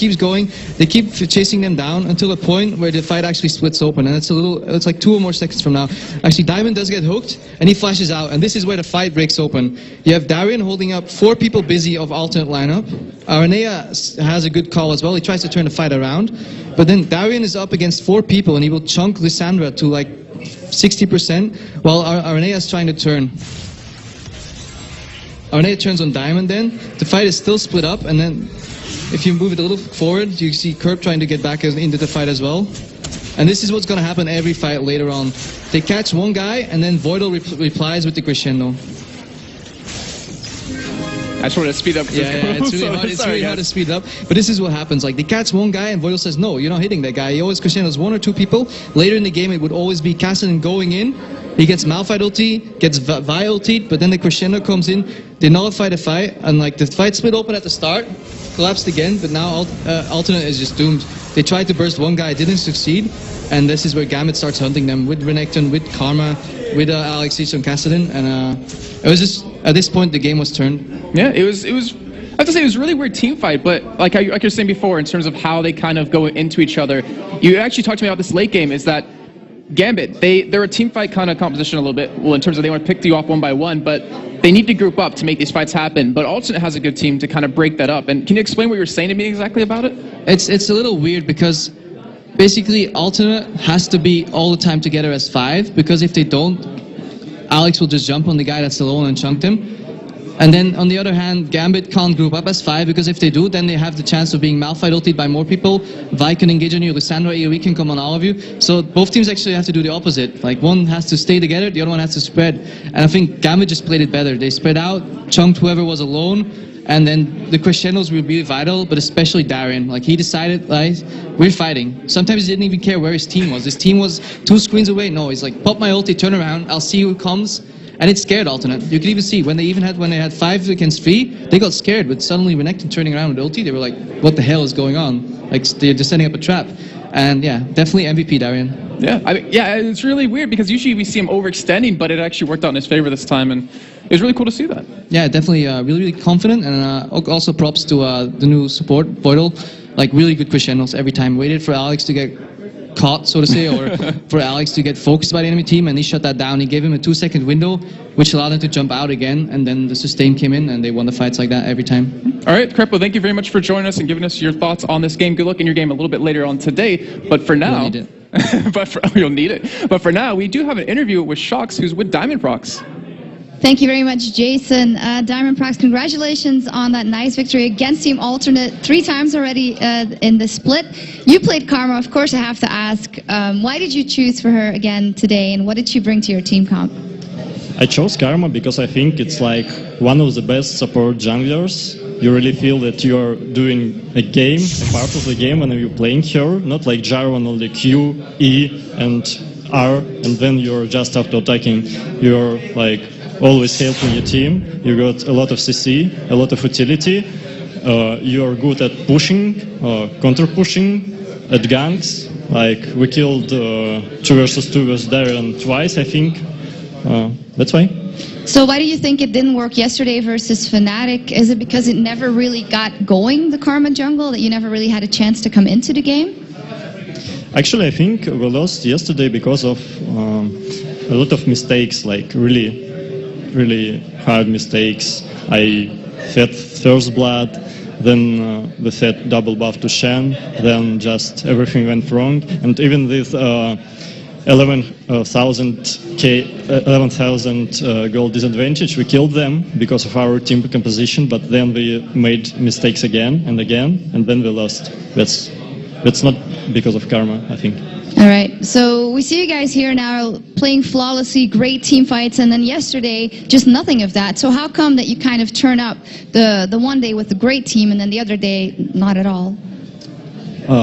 They keep chasing them down until a point where the fight actually splits open, and it's like 2 or more seconds from now. Actually, Diamond does get hooked, and he flashes out, and this is where the fight breaks open. You have Darien holding up 4 people busy of Alternate lineup. Aranea has a good call as well. He tries to turn the fight around, but then Darien is up against 4 people, and he will chunk Lissandra to like 60%, while Aranea is trying to turn. Aranea turns on Diamond then. The fight is still split up, and then if you move it a little forward, you see Kerb trying to get back into the fight as well. And this is what's going to happen every fight later on. They catch one guy, and then Voidal replies with the crescendo. I just wanted to speed up. It's really hard to speed up. But this is what happens. Like, they catch one guy, and Voidal says, no, you're not hitting that guy. He always crescendos 1 or 2 people. Later in the game, it would always be Cassidy going in. He gets Malphite ulti, gets Vi ulti, but then the crescendo comes in. They nullify the fight, and like the fight split open at the start, collapsed again, but now Alternate is just doomed. They tried to burst one guy, didn't succeed, and this is where Gambit starts hunting them with Renekton, with Karma, with Alex and Cassidy, and it was just, at this point, the game was turned. Yeah, it was. I have to say, it was a really weird team fight, but like you were saying before, in terms of how they kind of go into each other, you actually talked to me about this late game, is that Gambit, they're a team fight kind of composition a little bit, well, in terms of they want to pick you off 1 by 1, but they need to group up to make these fights happen. But Alternate has a good team to kind of break that up. And can you explain what you were saying to me exactly about it? It's a little weird because basically Alternate has to be all the time together as 5, because if they don't, Alex will just jump on the guy that's alone and chunk him. And then on the other hand, Gambit can't group up as 5, because if they do, then they have the chance of being Malphite ulted by more people. Vi can engage on you, Lissandra AoE can come on all of you. So both teams actually have to do the opposite. Like, one has to stay together, the other one has to spread. And I think Gambit just played it better. They spread out, chunked whoever was alone, and then the crescendos will be vital, but especially Darien. Like, he decided, like, we're fighting. Sometimes he didn't even care where his team was. His team was 2 screens away. No, he's like, pop my ulti, turn around, I'll see who comes. And it scared Alternate. You could even see when they had 5 against 3, they got scared. But suddenly Renekton turning around with ulti, they were like, "What the hell is going on? Like, they're just setting up a trap." And yeah, definitely MVP Darian. Yeah, yeah, it's really weird because usually we see him overextending, but it actually worked out in his favor this time, and it was really cool to see that. Yeah, definitely really confident, and also props to the new support, Voidal. Like really good crescendos every time. Waited for Alex to get caught, so to say, or for Alex to get focused by the enemy team, and he shut that down. He gave him a 2-second window, which allowed him to jump out again, and then the sustain came in, and they won the fights like that every time. All right, Crepo, thank you very much for joining us and giving us your thoughts on this game. Good luck in your game a little bit later on today, but for now... You'll need it. You'll need it. But for now, we do have an interview with Shox, who's with Diamond Prox. Thank you very much, Jason. Diamond Prox, congratulations on that nice victory against Team Alternate 3 times already in the split. You played Karma. Of course, I have to ask, why did you choose for her again today, and what did she bring to your team comp? I chose Karma because I think it's like one of the best support junglers. You really feel that you are doing a game, a part of the game when you're playing her, not like Jarvan, only Q, E, and R, and then you're just after attacking. You're like always helping your team. You got a lot of CC, a lot of utility. You are good at pushing, counter-pushing, at ganks. Like we killed 2 versus 2 with Darren twice, I think. That's why. So why do you think it didn't work yesterday versus Fnatic? Is it because it never really got going, the Karma jungle, that you never really had a chance to come into the game? Actually, I think we lost yesterday because of a lot of mistakes, like really hard mistakes. I fed First Blood, then we fed double buff to Shen, then just everything went wrong. And even with 11,000 gold disadvantage, we killed them because of our team composition, but then we made mistakes again and again, and then we lost. That's not because of Karma, I think. All right, so we see you guys here now playing flawlessly, great team fights, and then yesterday, just nothing of that. So how come that you kind of turn up the one day with a great team and then the other day, not at all?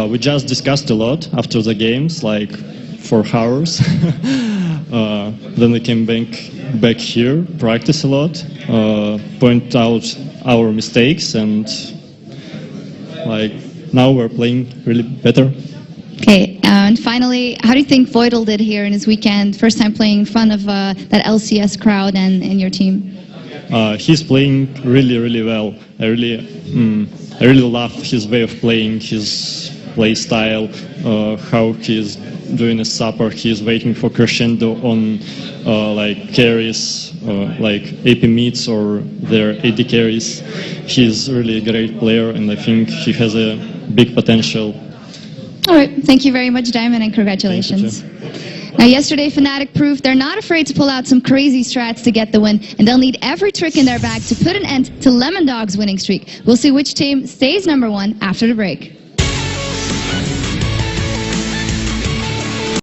We just discussed a lot after the games, like 4 hours. Then we came back here, practice a lot, point out our mistakes, and like now we're playing really better. Okay, and finally, how do you think Voidal did here in his weekend? First time playing in front of that LCS crowd and your team. He's playing really well. I really love his way of playing, his play style, how he's doing a support. He's waiting for crescendo on like carries, like AP mids or their AD carries. He's really a great player, and I think he has a big potential. All right, thank you very much, Diamond, and congratulations. Now, yesterday, Fnatic proved they're not afraid to pull out some crazy strats to get the win, and they'll need every trick in their bag to put an end to Lemon Dog's winning streak. We'll see which team stays #1 after the break.